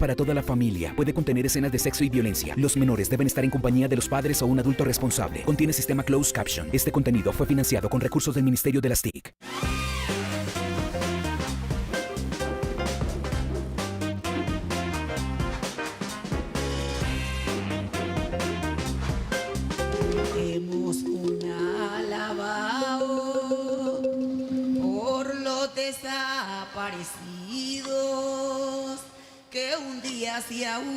para toda la familia. Puede contener escenas de sexo y violencia. Los menores deben estar en compañía de los padres o un adulto responsable. Contiene sistema closed caption. Este contenido fue financiado con recursos del Ministerio de las TIC. Hemos una alabado por los desaparecidos que un día se ausentaron.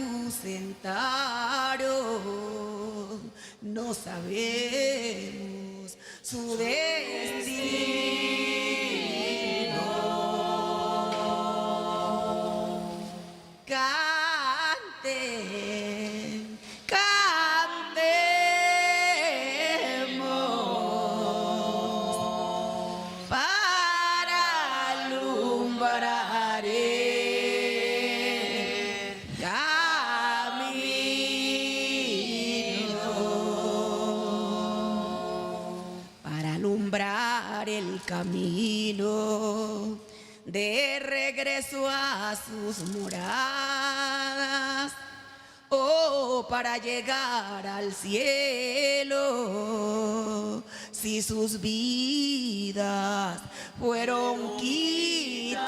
No sabemos su destino. Canten, cantemos para alumbrar el camino, para alumbrar el camino de regreso a sus moradas, o para llegar al cielo, si sus vidas fueron quitadas.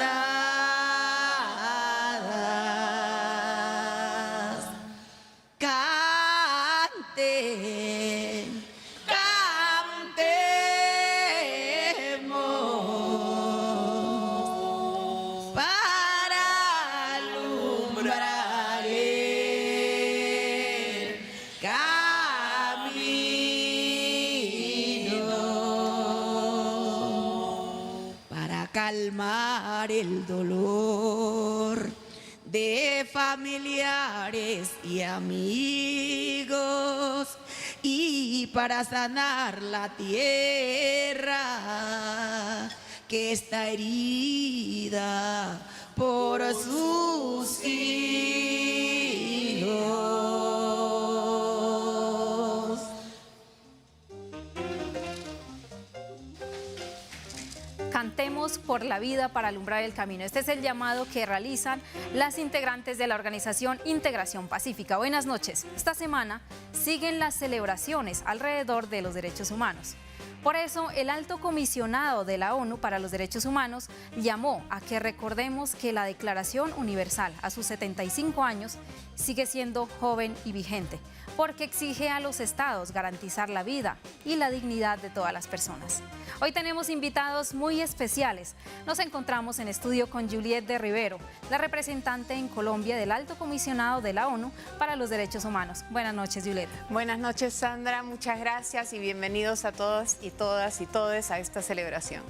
Canten, cantemos para alumbrar el camino, para calmar el dolor de familiares y amigos, y para sanar la tierra que está herida por sus hijos. Cantemos por la vida para alumbrar el camino. Este es el llamado que realizan las integrantes de la organización Integración Pacífica. Buenas noches. Esta semana siguen las celebraciones alrededor de los derechos humanos. Por eso, el alto comisionado de la ONU para los Derechos Humanos llamó a que recordemos que la Declaración Universal a sus 75 años sigue siendo joven y vigente, porque exige a los estados garantizar la vida y la dignidad de todas las personas. Hoy tenemos invitados muy especiales. Nos encontramos en estudio con Juliet de Rivero, la representante en Colombia del alto comisionado de la ONU para los Derechos Humanos. Buenas noches, Juliet. Buenas noches, Sandra. Muchas gracias y bienvenidos a todos y todas y todes a esta celebración.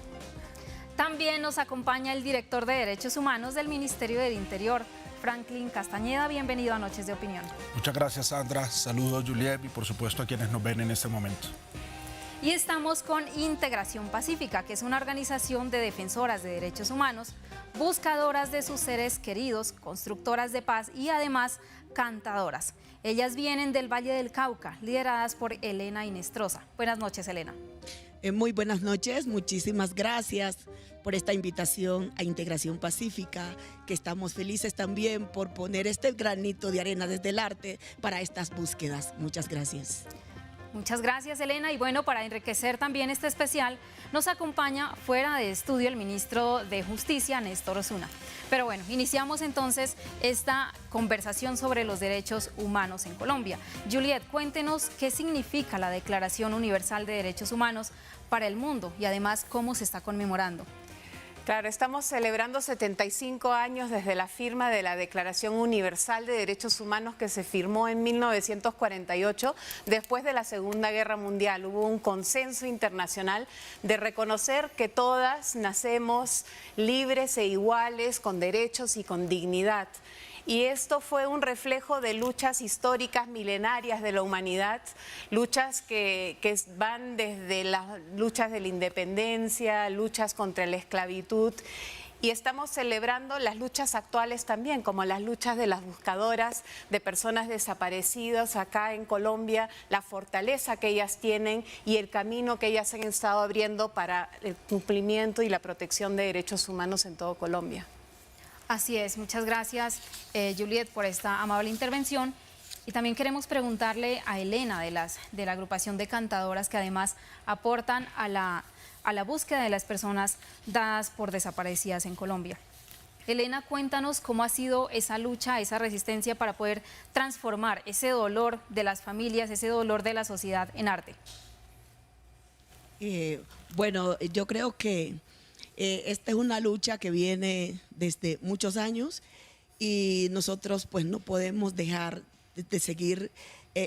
También nos acompaña el director de Derechos Humanos del Ministerio del Interior, Franklin Castañeda. Bienvenido a Noches de Opinión. Muchas gracias, Sandra. Saludos, Juliet, y por supuesto a quienes nos ven en este momento. Y estamos con Integración Pacífica, que es una organización de defensoras de derechos humanos, buscadoras de sus seres queridos, constructoras de paz y además cantadoras. Ellas vienen del Valle del Cauca, lideradas por Elena Inestrosa. Buenas noches, Elena. Muy buenas noches, muchísimas gracias por esta invitación a Integración Pacífica, que estamos felices también por poner este granito de arena desde el arte para estas búsquedas. Muchas gracias. Muchas gracias, Elena. Y bueno, para enriquecer también este especial, nos acompaña fuera de estudio el ministro de Justicia, Néstor Osuna. Pero bueno, iniciamos entonces esta conversación sobre los derechos humanos en Colombia. Juliet, cuéntenos qué significa la Declaración Universal de Derechos Humanos para el mundo y además cómo se está conmemorando. Claro, estamos celebrando 75 años desde la firma de la Declaración Universal de Derechos Humanos que se firmó en 1948, después de la Segunda Guerra Mundial. Hubo un consenso internacional de reconocer que todas nacemos libres e iguales, con derechos y con dignidad. Y esto fue un reflejo de luchas históricas milenarias de la humanidad, luchas que van desde las luchas de la independencia, luchas contra la esclavitud. Y estamos celebrando las luchas actuales también, como las luchas de las buscadoras de personas desaparecidas acá en Colombia, la fortaleza que ellas tienen y el camino que ellas han estado abriendo para el cumplimiento y la protección de derechos humanos en todo Colombia. Así es, muchas gracias Juliet por esta amable intervención. Y también queremos preguntarle a Elena de la agrupación de cantadoras que además aportan a la búsqueda de las personas dadas por desaparecidas en Colombia. Elena, cuéntanos cómo ha sido esa lucha, esa resistencia para poder transformar ese dolor de las familias, ese dolor de la sociedad en arte. Bueno, yo creo que esta es una lucha que viene desde muchos años y nosotros pues no podemos dejar de seguir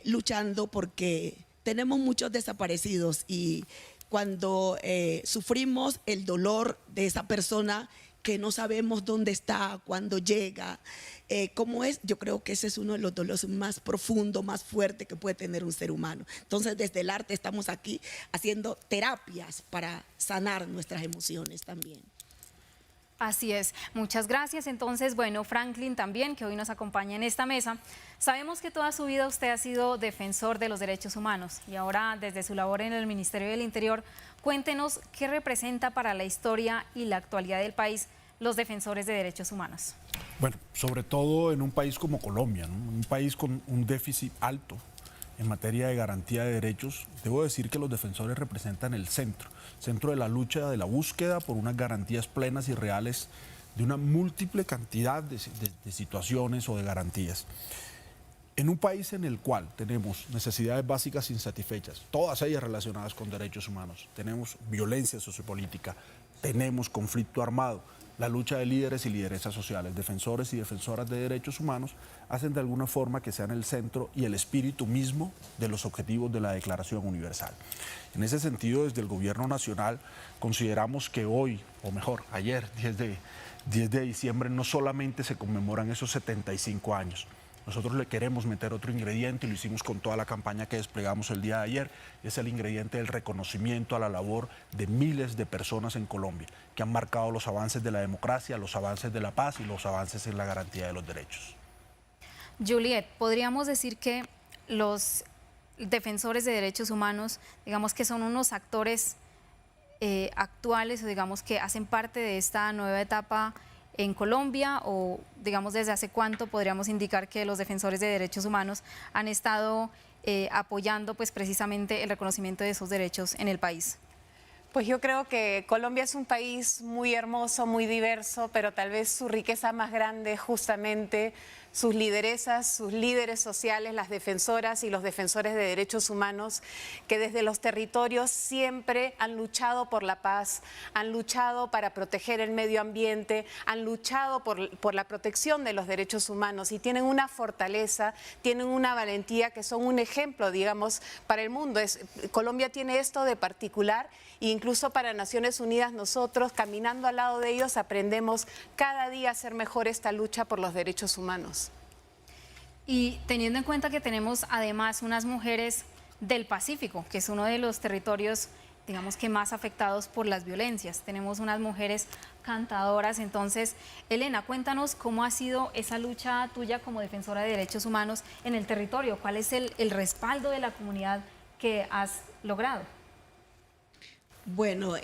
luchando porque tenemos muchos desaparecidos y cuando sufrimos el dolor de esa persona que no sabemos dónde está, cuándo llega, cómo es, yo creo que ese es uno de los dolores más profundos, más fuertes que puede tener un ser humano. Entonces, desde el arte estamos aquí haciendo terapias para sanar nuestras emociones también. Así es, muchas gracias. Entonces, bueno, Franklin también, que hoy nos acompaña en esta mesa. Sabemos que toda su vida usted ha sido defensor de los derechos humanos y ahora desde su labor en el Ministerio del Interior, cuéntenos qué representa para la historia y la actualidad del país los defensores de derechos humanos. Bueno, sobre todo en un país como Colombia, ¿no? Un país con un déficit alto en materia de garantía de derechos, debo decir que los defensores representan el centro de la lucha, de la búsqueda por unas garantías plenas y reales de una múltiple cantidad de situaciones o de garantías. En un país en el cual tenemos necesidades básicas insatisfechas, todas ellas relacionadas con derechos humanos, tenemos violencia sociopolítica, tenemos conflicto armado, la lucha de líderes y lideresas sociales, defensores y defensoras de derechos humanos, hacen de alguna forma que sean el centro y el espíritu mismo de los objetivos de la Declaración Universal. En ese sentido, desde el Gobierno Nacional, consideramos que hoy, o mejor, ayer, 10 de diciembre, no solamente se conmemoran esos 75 años. Nosotros le queremos meter otro ingrediente y lo hicimos con toda la campaña que desplegamos el día de ayer. Es el ingrediente del reconocimiento a la labor de miles de personas en Colombia que han marcado los avances de la democracia, los avances de la paz y los avances en la garantía de los derechos. Juliet, podríamos decir que los defensores de derechos humanos, digamos que son unos actores actuales o digamos que hacen parte de esta nueva etapa en Colombia, o digamos desde hace cuánto podríamos indicar que los defensores de derechos humanos han estado apoyando pues precisamente el reconocimiento de esos derechos en el país. Pues yo creo que Colombia es un país muy hermoso, muy diverso, pero tal vez su riqueza más grande es justamente sus lideresas, sus líderes sociales, las defensoras y los defensores de derechos humanos, que desde los territorios siempre han luchado por la paz, han luchado para proteger el medio ambiente, han luchado por la protección de los derechos humanos y tienen una fortaleza, tienen una valentía que son un ejemplo, digamos, para el mundo. Colombia tiene esto de particular e incluso para Naciones Unidas nosotros, caminando al lado de ellos, aprendemos cada día a hacer mejor esta lucha por los derechos humanos. Y teniendo en cuenta que tenemos además unas mujeres del Pacífico, que es uno de los territorios, digamos que más afectados por las violencias, tenemos unas mujeres cantadoras. Entonces, Elena, cuéntanos cómo ha sido esa lucha tuya como defensora de derechos humanos en el territorio, cuál es el respaldo de la comunidad que has logrado. Bueno,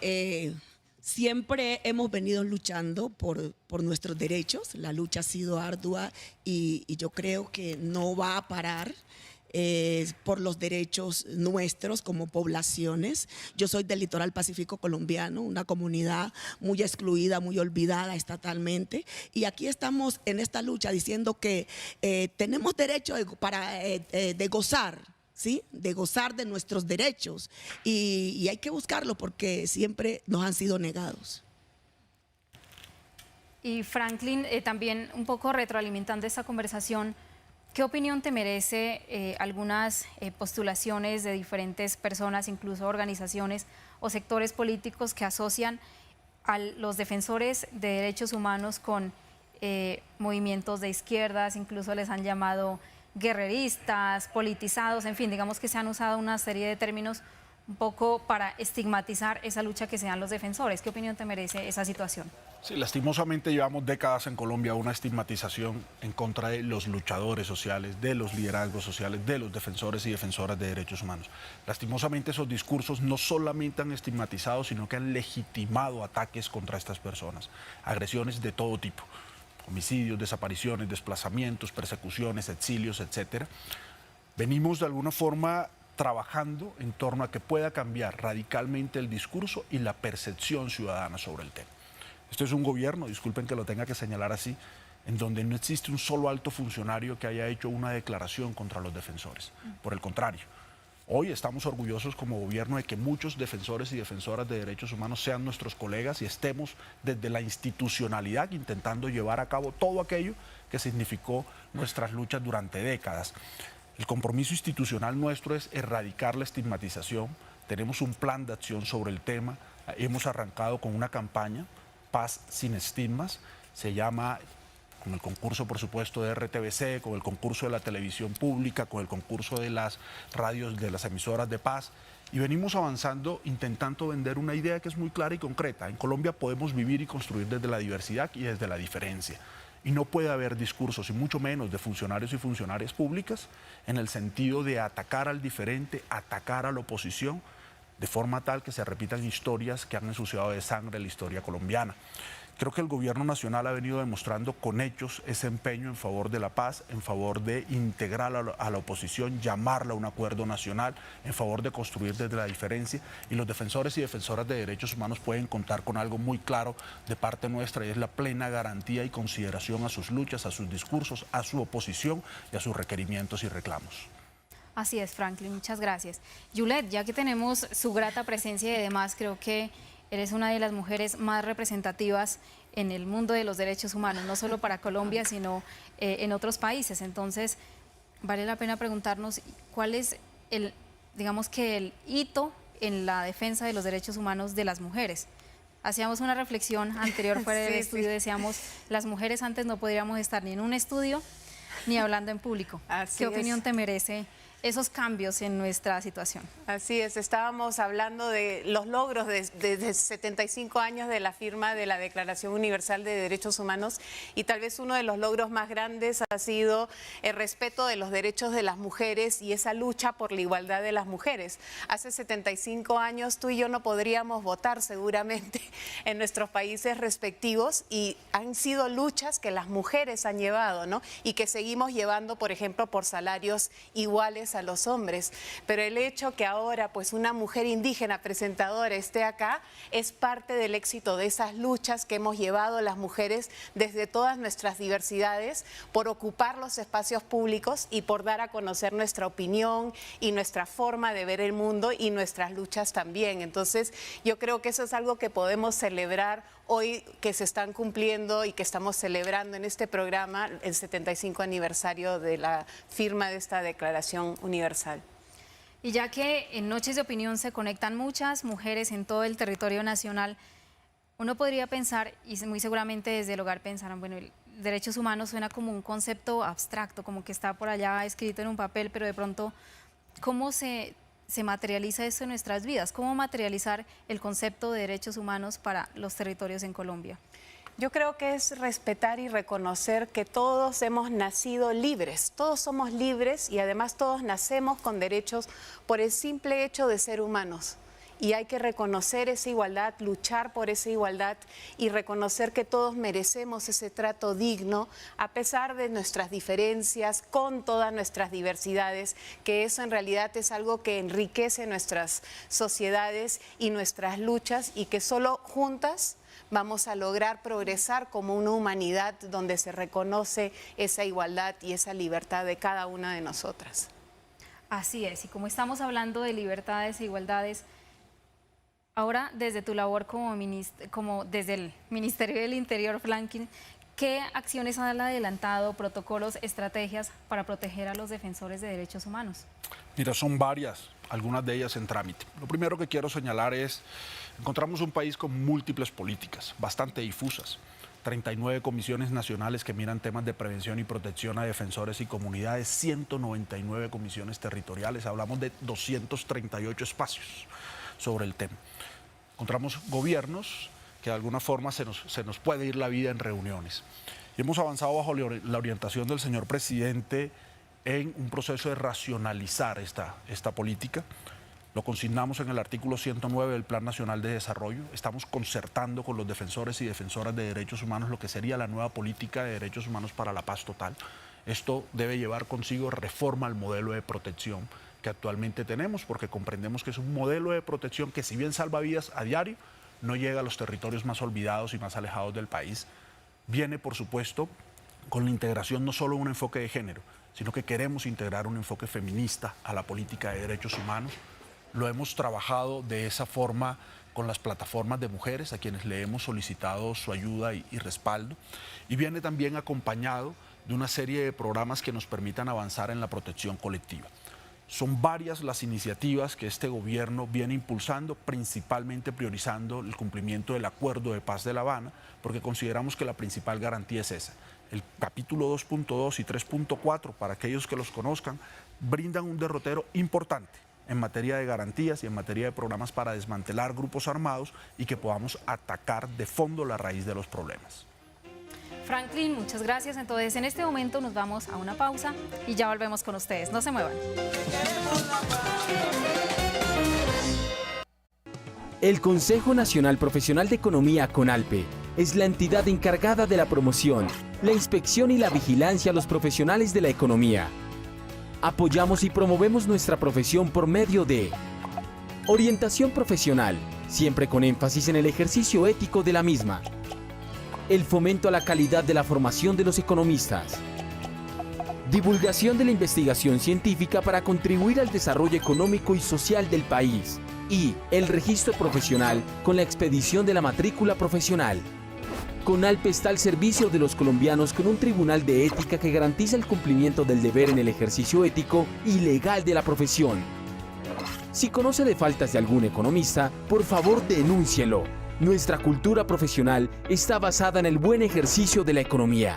siempre hemos venido luchando por nuestros derechos. La lucha ha sido ardua y yo creo que no va a parar por los derechos nuestros como poblaciones. Yo soy del litoral pacífico colombiano, una comunidad muy excluida, muy olvidada estatalmente. Y aquí estamos en esta lucha diciendo que tenemos derecho de gozar, ¿sí? De gozar de nuestros derechos y hay que buscarlo porque siempre nos han sido negados. Y Franklin, también un poco retroalimentando esta conversación, ¿qué opinión te merece algunas postulaciones de diferentes personas, incluso organizaciones o sectores políticos que asocian a los defensores de derechos humanos con movimientos de izquierdas, incluso les han llamado guerreristas, politizados, en fin, digamos que se han usado una serie de términos un poco para estigmatizar esa lucha que se dan los defensores? ¿Qué opinión te merece esa situación? Sí, lastimosamente llevamos décadas en Colombia una estigmatización en contra de los luchadores sociales, de los liderazgos sociales, de los defensores y defensoras de derechos humanos. Lastimosamente esos discursos no solamente han estigmatizado, sino que han legitimado ataques contra estas personas, agresiones de todo tipo. homicidios, desapariciones, desplazamientos, persecuciones, exilios, etcétera. Venimos de alguna forma trabajando en torno a que pueda cambiar radicalmente el discurso y la percepción ciudadana sobre el tema. Este es un gobierno, disculpen que lo tenga que señalar así, en donde no existe un solo alto funcionario que haya hecho una declaración contra los defensores. Por el contrario, hoy estamos orgullosos como gobierno de que muchos defensores y defensoras de derechos humanos sean nuestros colegas y estemos desde la institucionalidad intentando llevar a cabo todo aquello que significó nuestras luchas durante décadas. El compromiso institucional nuestro es erradicar la estigmatización. Tenemos un plan de acción sobre el tema. Hemos arrancado con una campaña, Paz sin estigmas. Se llama, con el concurso, por supuesto, de RTBC, con el concurso de la televisión pública, con el concurso de las radios, de las emisoras de paz. Y venimos avanzando intentando vender una idea que es muy clara y concreta. En Colombia podemos vivir y construir desde la diversidad y desde la diferencia. Y no puede haber discursos, y mucho menos de funcionarios y funcionarias públicas, en el sentido de atacar al diferente, atacar a la oposición, de forma tal que se repitan historias que han ensuciado de sangre la historia colombiana. Creo que el gobierno nacional ha venido demostrando con hechos ese empeño en favor de la paz, en favor de integrar a la oposición, llamarla a un acuerdo nacional, en favor de construir desde la diferencia. Y los defensores y defensoras de derechos humanos pueden contar con algo muy claro de parte nuestra, y es la plena garantía y consideración a sus luchas, a sus discursos, a su oposición y a sus requerimientos y reclamos. Así es, Franklin, muchas gracias. Yulet, ya que tenemos su grata presencia y demás, creo que eres una de las mujeres más representativas en el mundo de los derechos humanos, no solo para Colombia, sino en otros países. Entonces, vale la pena preguntarnos cuál es digamos que el hito en la defensa de los derechos humanos de las mujeres. Hacíamos una reflexión anterior fuera del estudio, decíamos, las mujeres antes no podríamos estar ni en un estudio ni hablando en público. ¿Qué opinión te merece esos cambios en nuestra situación? Así es, estábamos hablando de los logros de 75 años de la firma de la Declaración Universal de Derechos Humanos, y tal vez uno de los logros más grandes ha sido el respeto de los derechos de las mujeres y esa lucha por la igualdad de las mujeres. Hace 75 años tú y yo no podríamos votar seguramente en nuestros países respectivos, y han sido luchas que las mujeres han llevado, ¿no? Y que seguimos llevando, por ejemplo, por salarios iguales a los hombres. Pero el hecho que ahora pues una mujer indígena presentadora esté acá es parte del éxito de esas luchas que hemos llevado las mujeres desde todas nuestras diversidades, por ocupar los espacios públicos y por dar a conocer nuestra opinión y nuestra forma de ver el mundo y nuestras luchas también. Entonces yo creo que eso es algo que podemos celebrar hoy, que se están cumpliendo y que estamos celebrando en este programa el 75 aniversario de la firma de esta Declaración Universal. Y ya que en Noches de Opinión se conectan muchas mujeres en todo el territorio nacional, uno podría pensar, y muy seguramente desde el hogar pensarán, bueno, derechos humanos suena como un concepto abstracto, como que está por allá escrito en un papel, pero de pronto, ¿cómo se materializa esto en nuestras vidas? ¿Cómo materializar el concepto de derechos humanos para los territorios en Colombia? Yo creo que es respetar y reconocer que todos hemos nacido libres, todos somos libres y además todos nacemos con derechos por el simple hecho de ser humanos. Y hay que reconocer esa igualdad, luchar por esa igualdad y reconocer que todos merecemos ese trato digno a pesar de nuestras diferencias, con todas nuestras diversidades, que eso en realidad es algo que enriquece nuestras sociedades y nuestras luchas, y que solo juntas vamos a lograr progresar como una humanidad donde se reconoce esa igualdad y esa libertad de cada una de nosotras. Así es, y como estamos hablando de libertades e igualdades, ahora desde tu labor como desde el Ministerio del Interior, Franklin, ¿qué acciones han adelantado, protocolos, estrategias para proteger a los defensores de derechos humanos? Mira, son varias, algunas de ellas en trámite. Lo primero que quiero señalar es, encontramos un país con múltiples políticas, bastante difusas. 39 comisiones nacionales que miran temas de prevención y protección a defensores y comunidades, 199 comisiones territoriales, hablamos de 238 espacios sobre el tema. Encontramos gobiernos que de alguna forma se nos puede ir la vida en reuniones. Y hemos avanzado bajo la orientación del señor presidente en un proceso de racionalizar esta política. Lo consignamos en el artículo 109 del Plan Nacional de Desarrollo. Estamos concertando con los defensores y defensoras de derechos humanos lo que sería la nueva política de derechos humanos para la paz total. Esto debe llevar consigo reforma al modelo de protección que actualmente tenemos, porque comprendemos que es un modelo de protección que, si bien salva vidas a diario, no llega a los territorios más olvidados y más alejados del país. Viene, por supuesto, con la integración no solo de un enfoque de género, sino que queremos integrar un enfoque feminista a la política de derechos humanos. Lo hemos trabajado de esa forma con las plataformas de mujeres, a quienes le hemos solicitado su ayuda y respaldo. Y viene también acompañado de una serie de programas que nos permitan avanzar en la protección colectiva. Son varias las iniciativas que este gobierno viene impulsando, principalmente priorizando el cumplimiento del Acuerdo de Paz de La Habana, porque consideramos que la principal garantía es esa. El capítulo 2.2 y 3.4, para aquellos que los conozcan, brindan un derrotero importante en materia de garantías y en materia de programas para desmantelar grupos armados y que podamos atacar de fondo la raíz de los problemas. Franklin, muchas gracias. Entonces, en este momento nos vamos a una pausa y ya volvemos con ustedes. No se muevan. El Consejo Nacional Profesional de Economía, CONALPE, es la entidad encargada de la promoción, la inspección y la vigilancia a los profesionales de la economía. Apoyamos y promovemos nuestra profesión por medio de orientación profesional, siempre con énfasis en el ejercicio ético de la misma. El fomento a la calidad de la formación de los economistas. Divulgación de la investigación científica para contribuir al desarrollo económico y social del país. Y el registro profesional con la expedición de la matrícula profesional. CONALPE está al servicio de los colombianos con un tribunal de ética que garantiza el cumplimiento del deber en el ejercicio ético y legal de la profesión. Si conoce de faltas de algún economista, por favor denúncielo. Nuestra cultura profesional está basada en el buen ejercicio de la economía.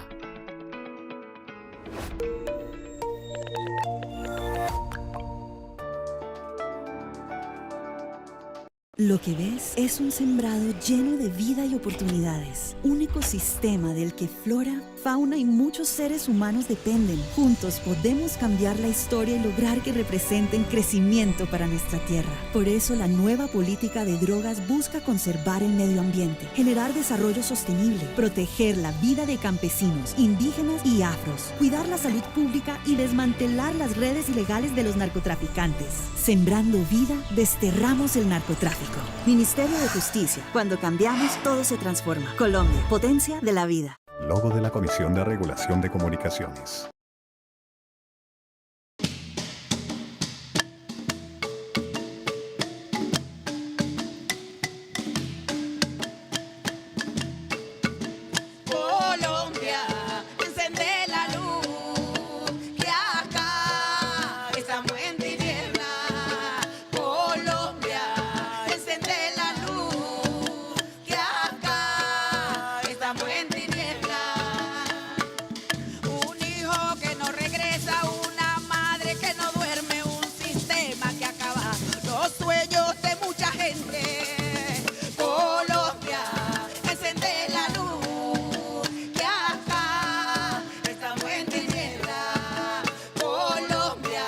Lo que ves es un sembrado lleno de vida y oportunidades, un ecosistema del que flora, fauna y muchos seres humanos dependen. Juntos podemos cambiar la historia y lograr que representen crecimiento para nuestra tierra. Por eso la nueva política de drogas busca conservar el medio ambiente, generar desarrollo sostenible, proteger la vida de campesinos, indígenas y afros, cuidar la salud pública y desmantelar las redes ilegales de los narcotraficantes. Sembrando vida, desterramos el narcotráfico. Ministerio de Justicia. Cuando cambiamos, todo se transforma. Colombia, potencia de la vida. Logo de la Comisión de Regulación de Comunicaciones. Colombia, encende la luz, que acá estamos en tiniebla. Colombia, encende la luz, que acá estamos en tiniebla. Un hijo que no regresa, una madre que no duerme, un sistema que acaba los sueños de mucha gente. Colombia, encende la luz, que acá estamos en tiniebla. Colombia,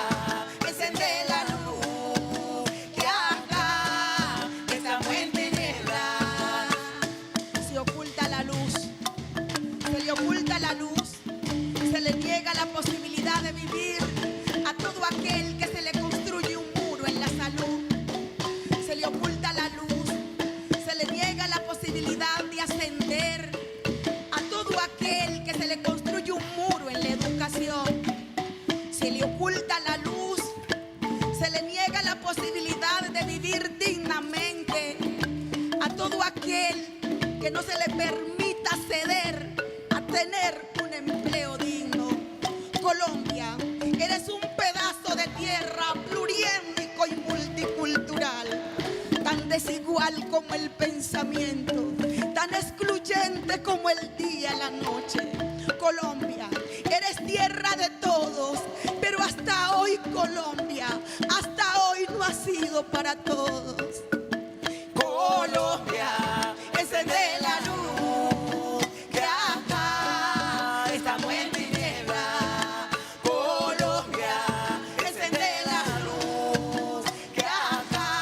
encende la luz, que acá estamos en tiniebla. Se oculta la luz, se le oculta la luz, se le niega la posibilidad de vivir a todo aquel que se le construye un muro en la salud. Se le oculta la luz, se le niega la posibilidad de ascender a todo aquel que se le construye un muro en la educación. Se le oculta la luz, se le niega la posibilidad de vivir dignamente a todo aquel que no se le permita ceder a tener un empleo digno. Colombia, eres un pedazo de tierra pluriétnico y multicultural, tan desigual como el pensamiento, tan excluyente como el día y la noche. Colombia, eres tierra de todos, pero hasta hoy Colombia, hasta hoy no ha sido para todos. Colombia, encende la luz, que acá estamos en tiniebla. Colombia, encende la luz, que acá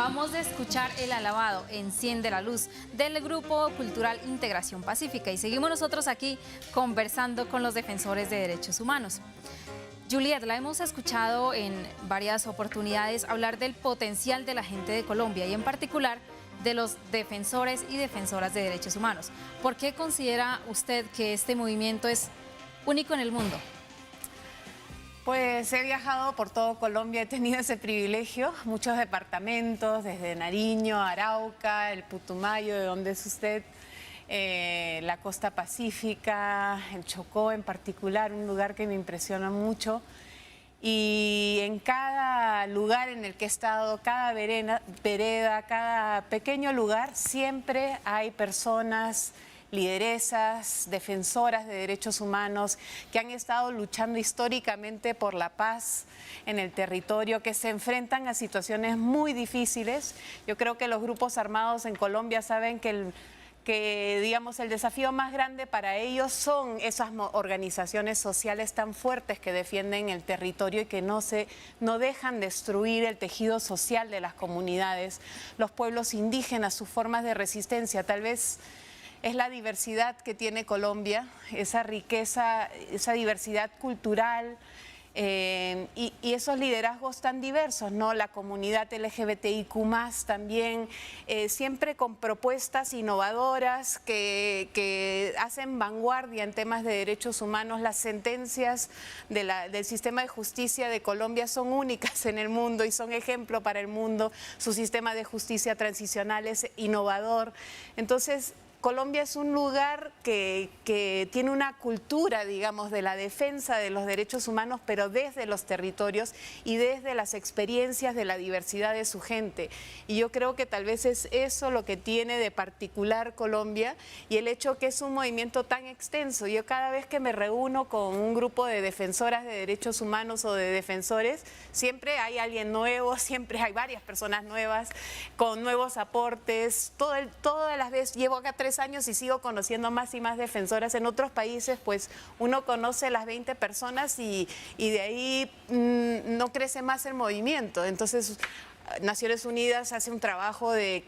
Acabamos de escuchar el alabado Enciende la Luz del Grupo Cultural Integración Pacífica y seguimos nosotros aquí conversando con los defensores de derechos humanos. Juliet, la hemos escuchado en varias oportunidades hablar del potencial de la gente de Colombia y en particular de los defensores y defensoras de derechos humanos. ¿Por qué considera usted que este movimiento es único en el mundo? Pues he viajado por todo Colombia, he tenido ese privilegio, muchos departamentos, desde Nariño, Arauca, el Putumayo, de donde es usted, la costa pacífica, el Chocó en particular, un lugar que me impresiona mucho. Y en cada lugar en el que he estado, cada vereda, cada pequeño lugar, siempre hay personas, lideresas, defensoras de derechos humanos que han estado luchando históricamente por la paz en el territorio, que se enfrentan a situaciones muy difíciles. Yo creo que los grupos armados en Colombia saben que digamos, el desafío más grande para ellos son esas organizaciones sociales tan fuertes que defienden el territorio y que no dejan destruir el tejido social de las comunidades, los pueblos indígenas, sus formas de resistencia. Tal vez es la diversidad que tiene Colombia, esa riqueza, esa diversidad cultural y esos liderazgos tan diversos, ¿no? La comunidad LGBTIQ+, también, siempre con propuestas innovadoras que hacen vanguardia en temas de derechos humanos. Las sentencias del sistema de justicia de Colombia son únicas en el mundo y son ejemplo para el mundo. Su sistema de justicia transicional es innovador. Entonces, Colombia es un lugar que tiene una cultura, digamos, de la defensa de los derechos humanos, pero desde los territorios y desde las experiencias de la diversidad de su gente. Y yo creo que tal vez es eso lo que tiene de particular Colombia y el hecho que es un movimiento tan extenso. Yo cada vez que me reúno con un grupo de defensoras de derechos humanos o de defensores, siempre hay alguien nuevo, siempre hay varias personas nuevas, con nuevos aportes. Todas las veces, llevo acá 3 años y sigo conociendo más y más defensoras. En otros países, pues uno conoce las 20 personas y de ahí no crece más el movimiento. Entonces, Naciones Unidas hace un trabajo de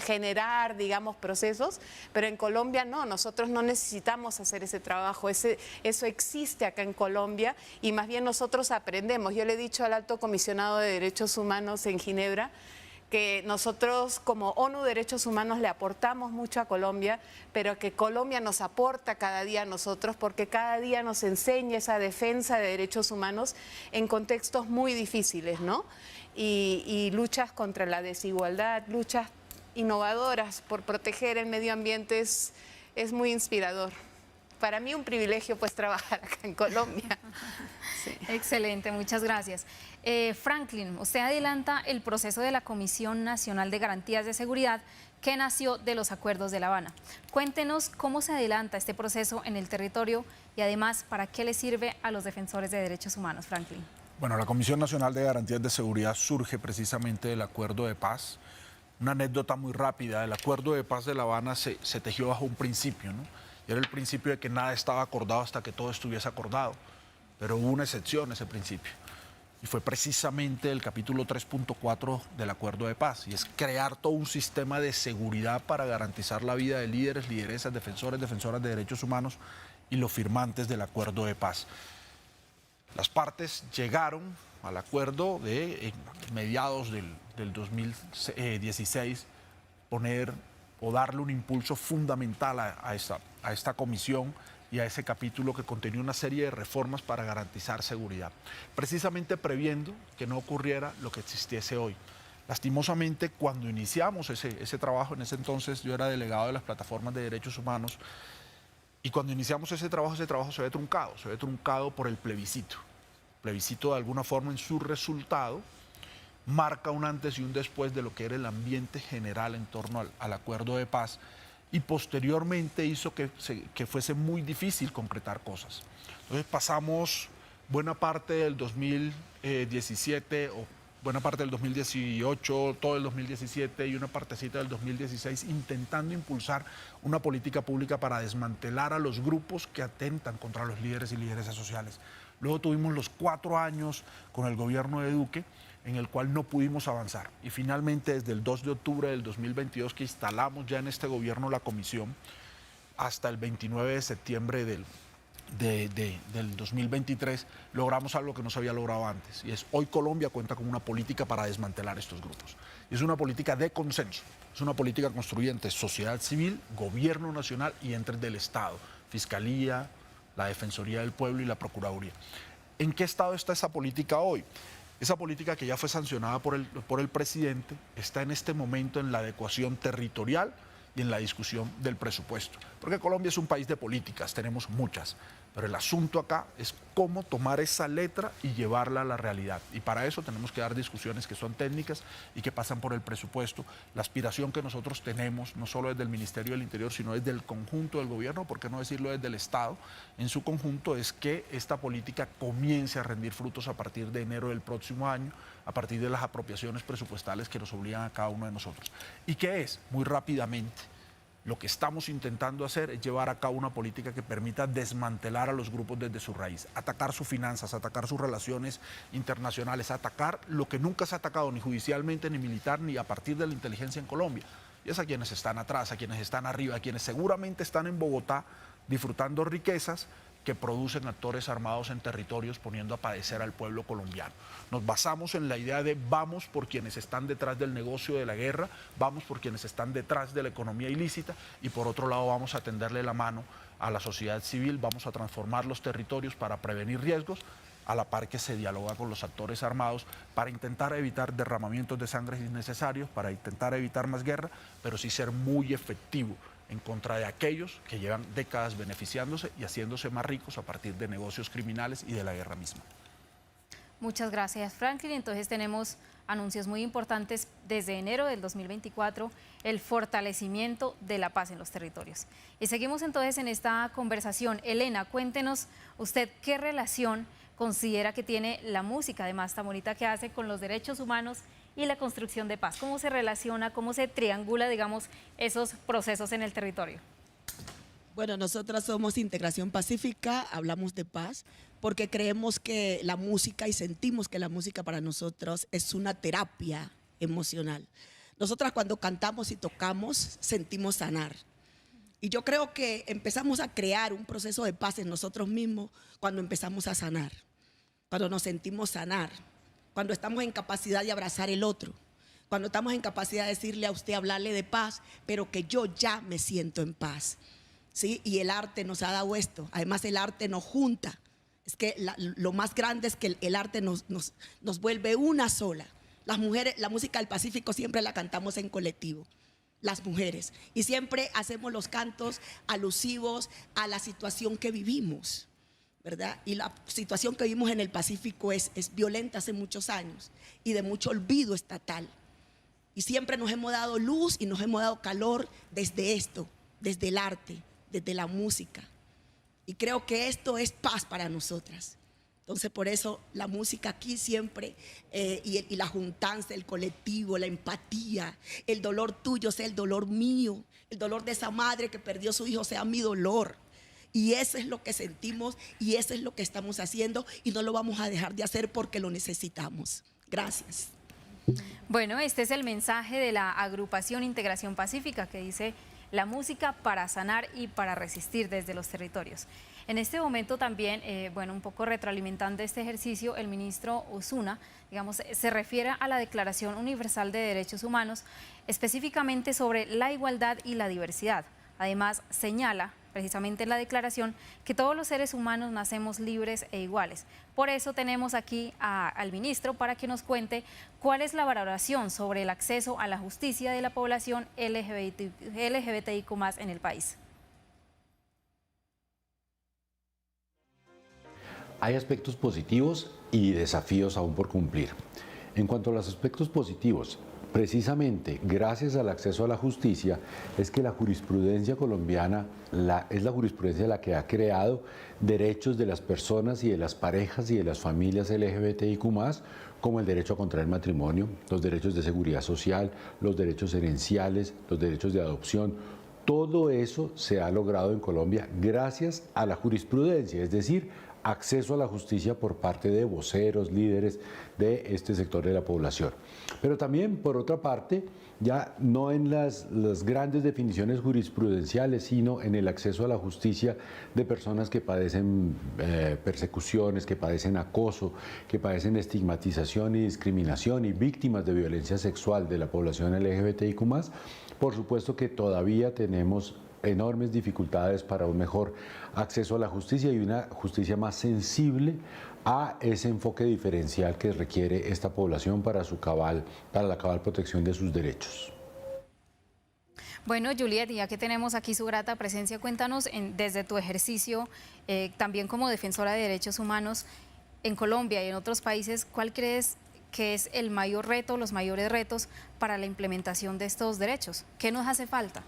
generar, digamos, procesos, pero en Colombia no, nosotros no necesitamos hacer ese trabajo, eso existe acá en Colombia y más bien nosotros aprendemos. Yo le he dicho al Alto Comisionado de Derechos Humanos en Ginebra que nosotros como ONU Derechos Humanos le aportamos mucho a Colombia, pero que Colombia nos aporta cada día a nosotros porque cada día nos enseña esa defensa de derechos humanos en contextos muy difíciles, ¿no? Y luchas contra la desigualdad, luchas innovadoras por proteger el medio ambiente es muy inspirador. Para mí un privilegio pues trabajar acá en Colombia. Sí. Excelente, muchas gracias. Franklin, usted adelanta el proceso de la Comisión Nacional de Garantías de Seguridad que nació de los acuerdos de La Habana. Cuéntenos cómo se adelanta este proceso en el territorio y además para qué le sirve a los defensores de derechos humanos, Franklin. Bueno, la Comisión Nacional de Garantías de Seguridad surge precisamente del Acuerdo de Paz. Una anécdota muy rápida, el Acuerdo de Paz de La Habana se tejió bajo un principio, ¿no? Y era el principio de que nada estaba acordado hasta que todo estuviese acordado. Pero hubo una excepción a ese principio. Y fue precisamente el capítulo 3.4 del Acuerdo de Paz. Y es crear todo un sistema de seguridad para garantizar la vida de líderes, lideresas, defensores, defensoras de derechos humanos y los firmantes del Acuerdo de Paz. Las partes llegaron al acuerdo de, en mediados del 2016, poner o darle un impulso fundamental a esta comisión y a ese capítulo que contenía una serie de reformas para garantizar seguridad, precisamente previendo que no ocurriera lo que existiese hoy. Lastimosamente, cuando iniciamos ese trabajo, en ese entonces yo era delegado de las plataformas de derechos humanos, y cuando iniciamos ese trabajo se ve truncado por el plebiscito. El plebiscito, de alguna forma, en su resultado, marca un antes y un después de lo que era el ambiente general en torno al Acuerdo de Paz, y posteriormente hizo que fuese muy difícil concretar cosas. Entonces pasamos buena parte del 2017 o buena parte del 2018, todo el 2017 y una partecita del 2016 intentando impulsar una política pública para desmantelar a los grupos que atentan contra los líderes y lideresas sociales. Luego tuvimos los 4 años con el gobierno de Duque, en el cual no pudimos avanzar. Y finalmente, desde el 2 de octubre del 2022, que instalamos ya en este gobierno la comisión, hasta el 29 de septiembre del 2023, logramos algo que no se había logrado antes, y es hoy Colombia cuenta con una política para desmantelar estos grupos. Y es una política de consenso, es una política construida entre sociedad civil, gobierno nacional y entre del Estado, Fiscalía, la Defensoría del Pueblo y la Procuraduría. ¿En qué estado está esa política hoy? Esa política, que ya fue sancionada por el presidente, está en este momento en la adecuación territorial y en la discusión del presupuesto. Porque Colombia es un país de políticas, tenemos muchas, pero el asunto acá es cómo tomar esa letra y llevarla a la realidad. Y para eso tenemos que dar discusiones que son técnicas y que pasan por el presupuesto. La aspiración que nosotros tenemos, no solo desde el Ministerio del Interior, sino desde el conjunto del gobierno, por qué no decirlo desde el Estado, en su conjunto, es que esta política comience a rendir frutos a partir de enero del próximo año, a partir de las apropiaciones presupuestales que nos obligan a cada uno de nosotros. ¿Y qué es? Muy rápidamente, lo que estamos intentando hacer es llevar a cabo una política que permita desmantelar a los grupos desde su raíz, atacar sus finanzas, atacar sus relaciones internacionales, atacar lo que nunca se ha atacado ni judicialmente, ni militar, ni a partir de la inteligencia en Colombia. Y es a quienes están atrás, a quienes están arriba, a quienes seguramente están en Bogotá disfrutando riquezas que producen actores armados en territorios poniendo a padecer al pueblo colombiano. Nos basamos en la idea de vamos por quienes están detrás del negocio de la guerra, vamos por quienes están detrás de la economía ilícita y por otro lado vamos a tenderle la mano a la sociedad civil, vamos a transformar los territorios para prevenir riesgos, a la par que se dialoga con los actores armados para intentar evitar derramamientos de sangre innecesarios, para intentar evitar más guerra, pero sí ser muy efectivo en contra de aquellos que llevan décadas beneficiándose y haciéndose más ricos a partir de negocios criminales y de la guerra misma. Muchas gracias, Franklin. Entonces tenemos anuncios muy importantes desde enero del 2024, el fortalecimiento de la paz en los territorios. Y seguimos entonces en esta conversación. Elena, cuéntenos usted qué relación considera que tiene la música, además tan bonita que hace, con los derechos humanos y la construcción de paz. ¿Cómo se relaciona, cómo se triangula, digamos, esos procesos en el territorio? Bueno, nosotras somos Integración Pacífica, hablamos de paz, porque creemos que la música y sentimos que la música para nosotros es una terapia emocional. Nosotras cuando cantamos y tocamos sentimos sanar. Y yo creo que empezamos a crear un proceso de paz en nosotros mismos cuando empezamos a sanar, cuando nos sentimos sanar, cuando estamos en capacidad de abrazar el otro, cuando estamos en capacidad de decirle a usted, hablarle de paz, pero que yo ya me siento en paz. ¿Sí? Y el arte nos ha dado esto. Además, el arte nos junta. Es que lo más grande es que el arte nos vuelve una sola. Las mujeres, la música del Pacífico siempre la cantamos en colectivo, las mujeres. Y siempre hacemos los cantos alusivos a la situación que vivimos, ¿verdad? Y la situación que vivimos en el Pacífico es violenta hace muchos años y de mucho olvido estatal. Y siempre nos hemos dado luz y nos hemos dado calor desde esto, desde el arte, desde la música. Y creo que esto es paz para nosotras. Entonces, por eso la música aquí siempre, y la juntanza, el colectivo, la empatía, el dolor tuyo sea el dolor mío, el dolor de esa madre que perdió a su hijo sea mi dolor. Y eso es lo que sentimos y eso es lo que estamos haciendo y no lo vamos a dejar de hacer porque lo necesitamos. Gracias. Bueno, este es el mensaje de la agrupación Integración Pacífica que dice: la música para sanar y para resistir desde los territorios. En este momento también, bueno, un poco retroalimentando este ejercicio, el ministro Osuna, digamos, se refiere a la Declaración Universal de Derechos Humanos, específicamente sobre la igualdad y la diversidad. Además, señala precisamente en la declaración que todos los seres humanos nacemos libres e iguales. Por eso tenemos aquí al ministro para que nos cuente cuál es la valoración sobre el acceso a la justicia de la población LGBTIQ+ en el país. Hay aspectos positivos y desafíos aún por cumplir. En cuanto a los aspectos positivos, precisamente gracias al acceso a la justicia es que la jurisprudencia colombiana es la jurisprudencia la que ha creado derechos de las personas y de las parejas y de las familias LGBTIQ+, como el derecho a contraer matrimonio, los derechos de seguridad social, los derechos herenciales, los derechos de adopción. Todo eso se ha logrado en Colombia gracias a la jurisprudencia, es decir, acceso a la justicia por parte de voceros, líderes de este sector de la población. Pero también, por otra parte, ya no en las grandes definiciones jurisprudenciales, sino en el acceso a la justicia de personas que padecen persecuciones, que padecen acoso, que padecen estigmatización y discriminación y víctimas de violencia sexual de la población LGBTIQ+. Por supuesto que todavía tenemos enormes dificultades para un mejor acceso a la justicia y una justicia más sensible a ese enfoque diferencial que requiere esta población para la cabal protección de sus derechos. Bueno, Juliet, ya que tenemos aquí su grata presencia, cuéntanos desde tu ejercicio, también como defensora de derechos humanos en Colombia y en otros países, ¿cuál crees que es el mayor reto, los mayores retos para la implementación de estos derechos? ¿Qué nos hace falta?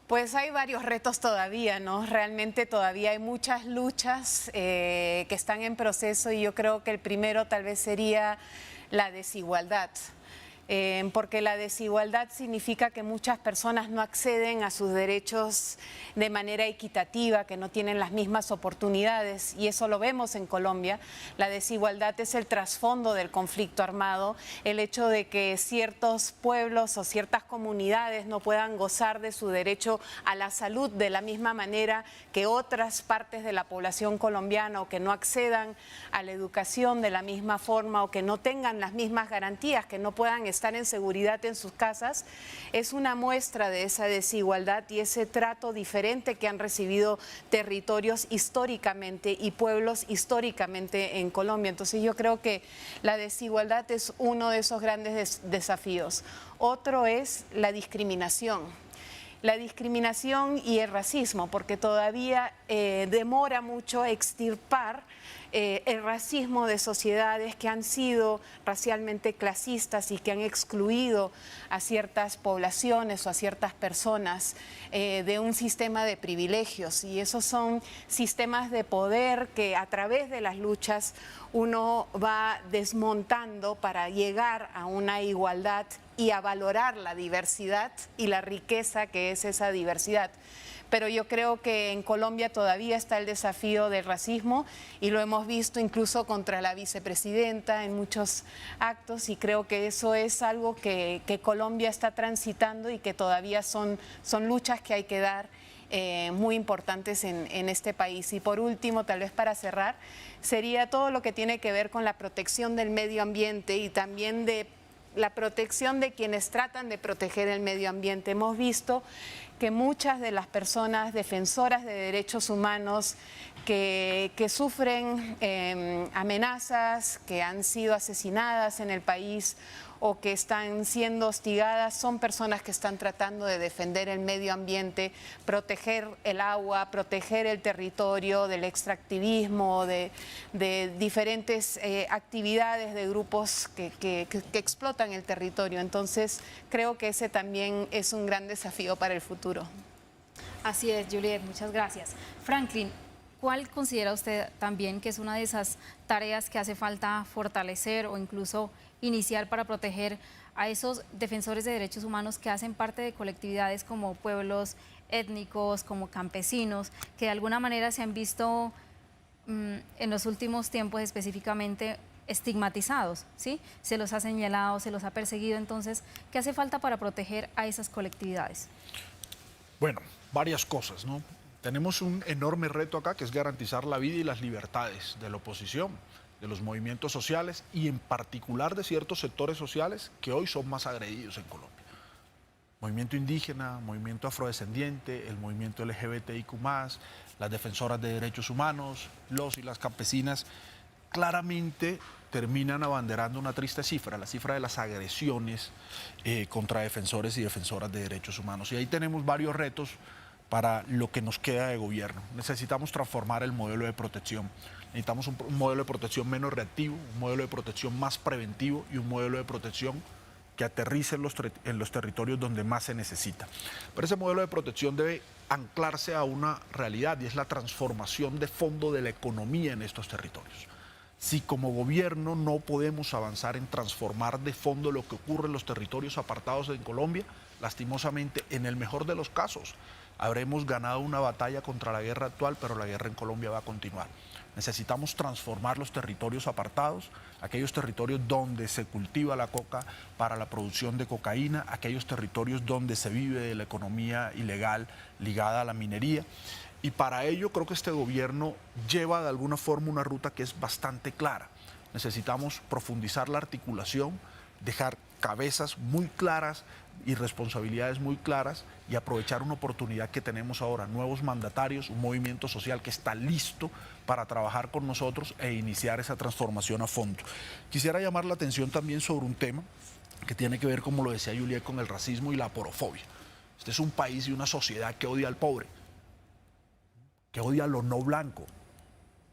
Pues hay varios retos todavía, ¿no? Realmente todavía hay muchas luchas que están en proceso y yo creo que el primero tal vez sería la desigualdad. Porque la desigualdad significa que muchas personas no acceden a sus derechos de manera equitativa, que no tienen las mismas oportunidades, y eso lo vemos en Colombia. La desigualdad es el trasfondo del conflicto armado, el hecho de que ciertos pueblos o ciertas comunidades no puedan gozar de su derecho a la salud de la misma manera que otras partes de la población colombiana, o que no accedan a la educación de la misma forma, o que no tengan las mismas garantías, que no puedan estar en seguridad en sus casas, es una muestra de esa desigualdad y ese trato diferente que han recibido territorios históricamente y pueblos históricamente en Colombia. Entonces yo creo que la desigualdad es uno de esos grandes desafíos. Otro es la discriminación. La discriminación y el racismo, porque todavía demora mucho extirpar el racismo de sociedades que han sido racialmente clasistas y que han excluido a ciertas poblaciones o a ciertas personas de un sistema de privilegios. Y esos son sistemas de poder que a través de las luchas uno va desmontando para llegar a una igualdad y a valorar la diversidad y la riqueza que es esa diversidad. Pero yo creo que en Colombia todavía está el desafío del racismo y lo hemos visto incluso contra la vicepresidenta en muchos actos, y creo que eso es algo que Colombia está transitando y que todavía son luchas que hay que dar muy importantes en este país. Y por último, tal vez para cerrar, sería todo lo que tiene que ver con la protección del medio ambiente y también de la protección de quienes tratan de proteger el medio ambiente. Hemos visto que muchas de las personas defensoras de derechos humanos que sufren amenazas, que han sido asesinadas en el país o que están siendo hostigadas, son personas que están tratando de defender el medio ambiente, proteger el agua, proteger el territorio del extractivismo, de diferentes actividades de grupos que explotan el territorio. Entonces, creo que ese también es un gran desafío para el futuro. Así es, Juliet, muchas gracias. Franklin, ¿cuál considera usted también que es una de esas tareas que hace falta fortalecer o incluso iniciar para proteger a esos defensores de derechos humanos que hacen parte de colectividades como pueblos étnicos, como campesinos, que de alguna manera se han visto en los últimos tiempos específicamente estigmatizados, ¿sí? Se los ha señalado, se los ha perseguido. Entonces, ¿qué hace falta para proteger a esas colectividades? Bueno, varias cosas, ¿no? Tenemos un enorme reto acá, que es garantizar la vida y las libertades de la oposición, de los movimientos sociales y en particular de ciertos sectores sociales que hoy son más agredidos en Colombia. Movimiento indígena, movimiento afrodescendiente, el movimiento LGBTIQ+, las defensoras de derechos humanos, los y las campesinas, claramente terminan abanderando una triste cifra, la cifra de las agresiones contra defensores y defensoras de derechos humanos. Y ahí tenemos varios retos para lo que nos queda de gobierno. Necesitamos transformar el modelo de protección. Necesitamos un modelo de protección menos reactivo, un modelo de protección más preventivo y un modelo de protección que aterrice en los territorios donde más se necesita. Pero ese modelo de protección debe anclarse a una realidad, y es la transformación de fondo de la economía en estos territorios. Si como gobierno no podemos avanzar en transformar de fondo lo que ocurre en los territorios apartados en Colombia, lastimosamente, en el mejor de los casos, habremos ganado una batalla contra la guerra actual, pero la guerra en Colombia va a continuar. Necesitamos transformar los territorios apartados, aquellos territorios donde se cultiva la coca para la producción de cocaína, aquellos territorios donde se vive de la economía ilegal ligada a la minería. Y para ello creo que este gobierno lleva de alguna forma una ruta que es bastante clara. Necesitamos profundizar la articulación, dejar cabezas muy claras y responsabilidades muy claras y aprovechar una oportunidad que tenemos ahora, nuevos mandatarios, un movimiento social que está listo para trabajar con nosotros e iniciar esa transformación a fondo. Quisiera llamar la atención también sobre un tema que tiene que ver, como lo decía Juliet, con el racismo y la aporofobia. Este es un país y una sociedad que odia al pobre, que odia a lo no blanco,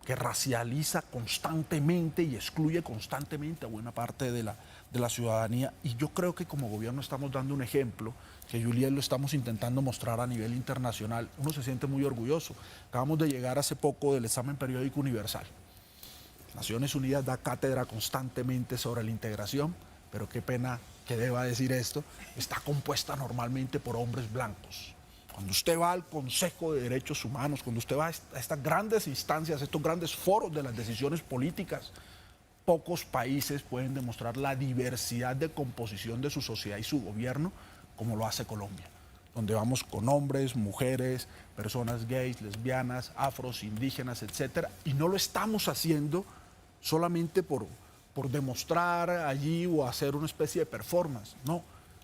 que racializa constantemente y excluye constantemente a buena parte de la ciudadanía. Y yo creo que como gobierno estamos dando un ejemplo, que Juliet lo estamos intentando mostrar a nivel internacional. Uno se siente muy orgulloso. Acabamos de llegar hace poco del examen periódico universal. Naciones Unidas da cátedra constantemente sobre la integración, pero qué pena que deba decir esto, está compuesta normalmente por hombres blancos. Cuando usted va al Consejo de Derechos Humanos, cuando usted va a estas grandes instancias, estos grandes foros de las decisiones políticas, pocos países pueden demostrar la diversidad de composición de su sociedad y su gobierno como lo hace Colombia, donde vamos con hombres, mujeres, personas gays, lesbianas, afros, indígenas, etcétera, y no lo estamos haciendo solamente por demostrar allí o hacer una especie de performance, no.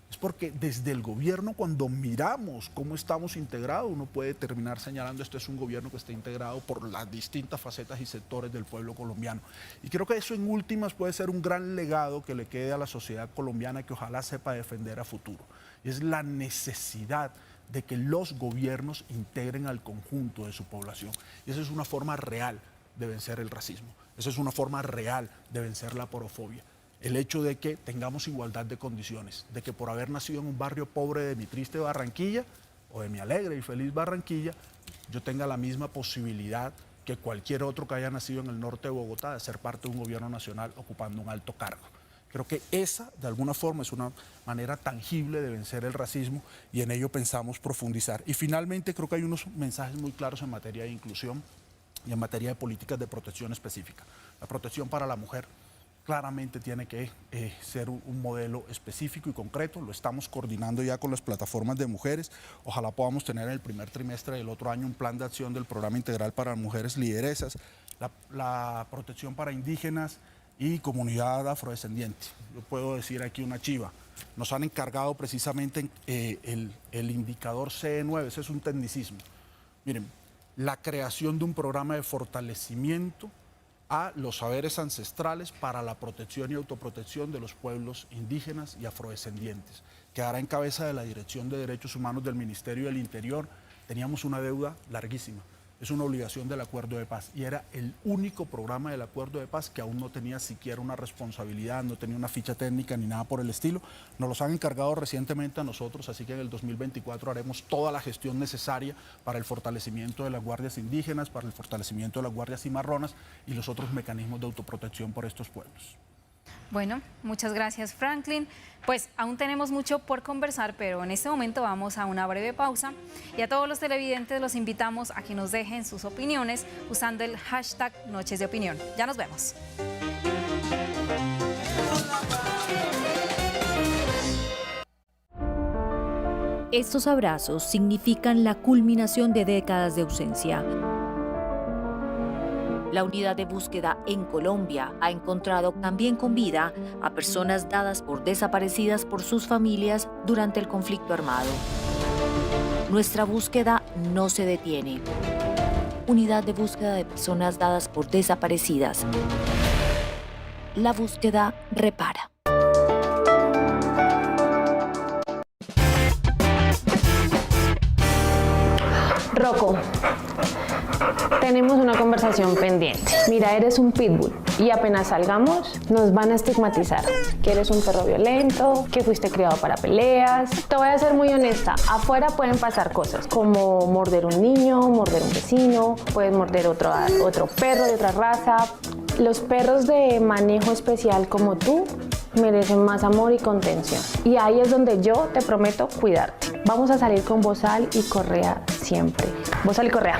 Es porque desde el gobierno, cuando miramos cómo estamos integrados, uno puede terminar señalando este es un gobierno que está integrado por las distintas facetas y sectores del pueblo colombiano. Y creo que eso en últimas puede ser un gran legado que le quede a la sociedad colombiana, que ojalá sepa defender a futuro. Y es la necesidad de que los gobiernos integren al conjunto de su población. Y esa es una forma real de vencer el racismo. Esa es una forma real de vencer la aporofobia. El hecho de que tengamos igualdad de condiciones, de que por haber nacido en un barrio pobre de mi triste Barranquilla o de mi alegre y feliz Barranquilla, yo tenga la misma posibilidad que cualquier otro que haya nacido en el norte de Bogotá de ser parte de un gobierno nacional ocupando un alto cargo. Creo que esa, de alguna forma, es una manera tangible de vencer el racismo y en ello pensamos profundizar. Y finalmente creo que hay unos mensajes muy claros en materia de inclusión y en materia de políticas de protección específica. La protección para la mujer claramente tiene que ser un modelo específico y concreto. Lo estamos coordinando ya con las plataformas de mujeres. Ojalá podamos tener en el primer trimestre del otro año un plan de acción del Programa Integral para Mujeres Lideresas, la protección para indígenas y comunidad afrodescendiente. Yo puedo decir aquí una chiva. Nos han encargado precisamente el indicador CE9, ese es un tecnicismo. Miren, la creación de un programa de fortalecimiento a los saberes ancestrales para la protección y autoprotección de los pueblos indígenas y afrodescendientes. Quedará en cabeza de la Dirección de Derechos Humanos del Ministerio del Interior. Teníamos una deuda larguísima. Es una obligación del Acuerdo de Paz y era el único programa del Acuerdo de Paz que aún no tenía siquiera una responsabilidad, no tenía una ficha técnica ni nada por el estilo. Nos los han encargado recientemente a nosotros, así que en el 2024 haremos toda la gestión necesaria para el fortalecimiento de las guardias indígenas, para el fortalecimiento de las guardias cimarronas y los otros mecanismos de autoprotección por estos pueblos. Bueno, muchas gracias, Franklin. Pues aún tenemos mucho por conversar, pero en este momento vamos a una breve pausa y a todos los televidentes los invitamos a que nos dejen sus opiniones usando el hashtag Noches de Opinión. Ya nos vemos. Estos abrazos significan la culminación de décadas de ausencia. La unidad de búsqueda en Colombia ha encontrado también con vida a personas dadas por desaparecidas por sus familias durante el conflicto armado. Nuestra búsqueda no se detiene. Unidad de búsqueda de personas dadas por desaparecidas. La búsqueda repara. Rocco, tenemos una conversación pendiente. Mira, eres un pitbull y apenas salgamos nos van a estigmatizar. Que eres un perro violento, que fuiste criado para peleas. Te voy a ser muy honesta, afuera pueden pasar cosas como morder un niño, morder un vecino, puedes morder otro perro de otra raza. Los perros de manejo especial como tú merecen más amor y contención. Y ahí es donde yo te prometo cuidarte. Vamos a salir con bozal y correa siempre. Bozal y correa.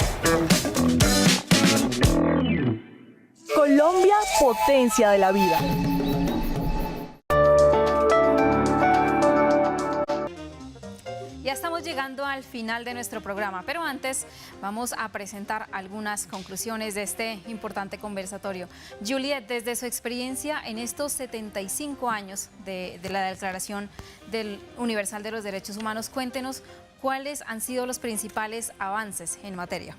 Colombia, potencia de la vida. Ya estamos llegando al final de nuestro programa, pero antes vamos a presentar algunas conclusiones de este importante conversatorio. Juliet, desde su experiencia en estos 75 años de la Declaración Universal de los Derechos Humanos, cuéntenos cuáles han sido los principales avances en materia.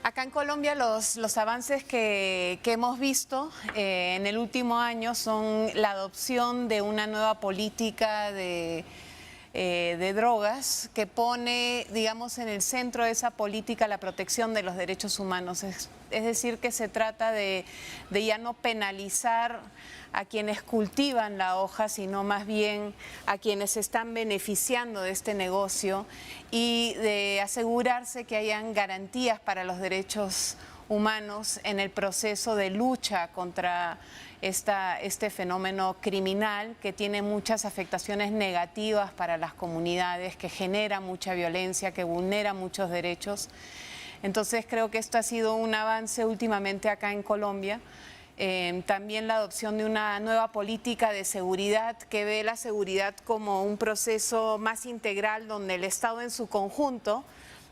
Acá en Colombia los avances que hemos visto en el último año son la adopción de una nueva política de drogas que pone, digamos, en el centro de esa política la protección de los derechos humanos. Es decir, que se trata de ya no penalizar a quienes cultivan la hoja, sino más bien a quienes se están beneficiando de este negocio y de asegurarse que hayan garantías para los derechos humanos en el proceso de lucha contra este fenómeno criminal que tiene muchas afectaciones negativas para las comunidades, que genera mucha violencia, que vulnera muchos derechos. Entonces creo que esto ha sido un avance últimamente acá en Colombia. También la adopción de una nueva política de seguridad que ve la seguridad como un proceso más integral donde el Estado en su conjunto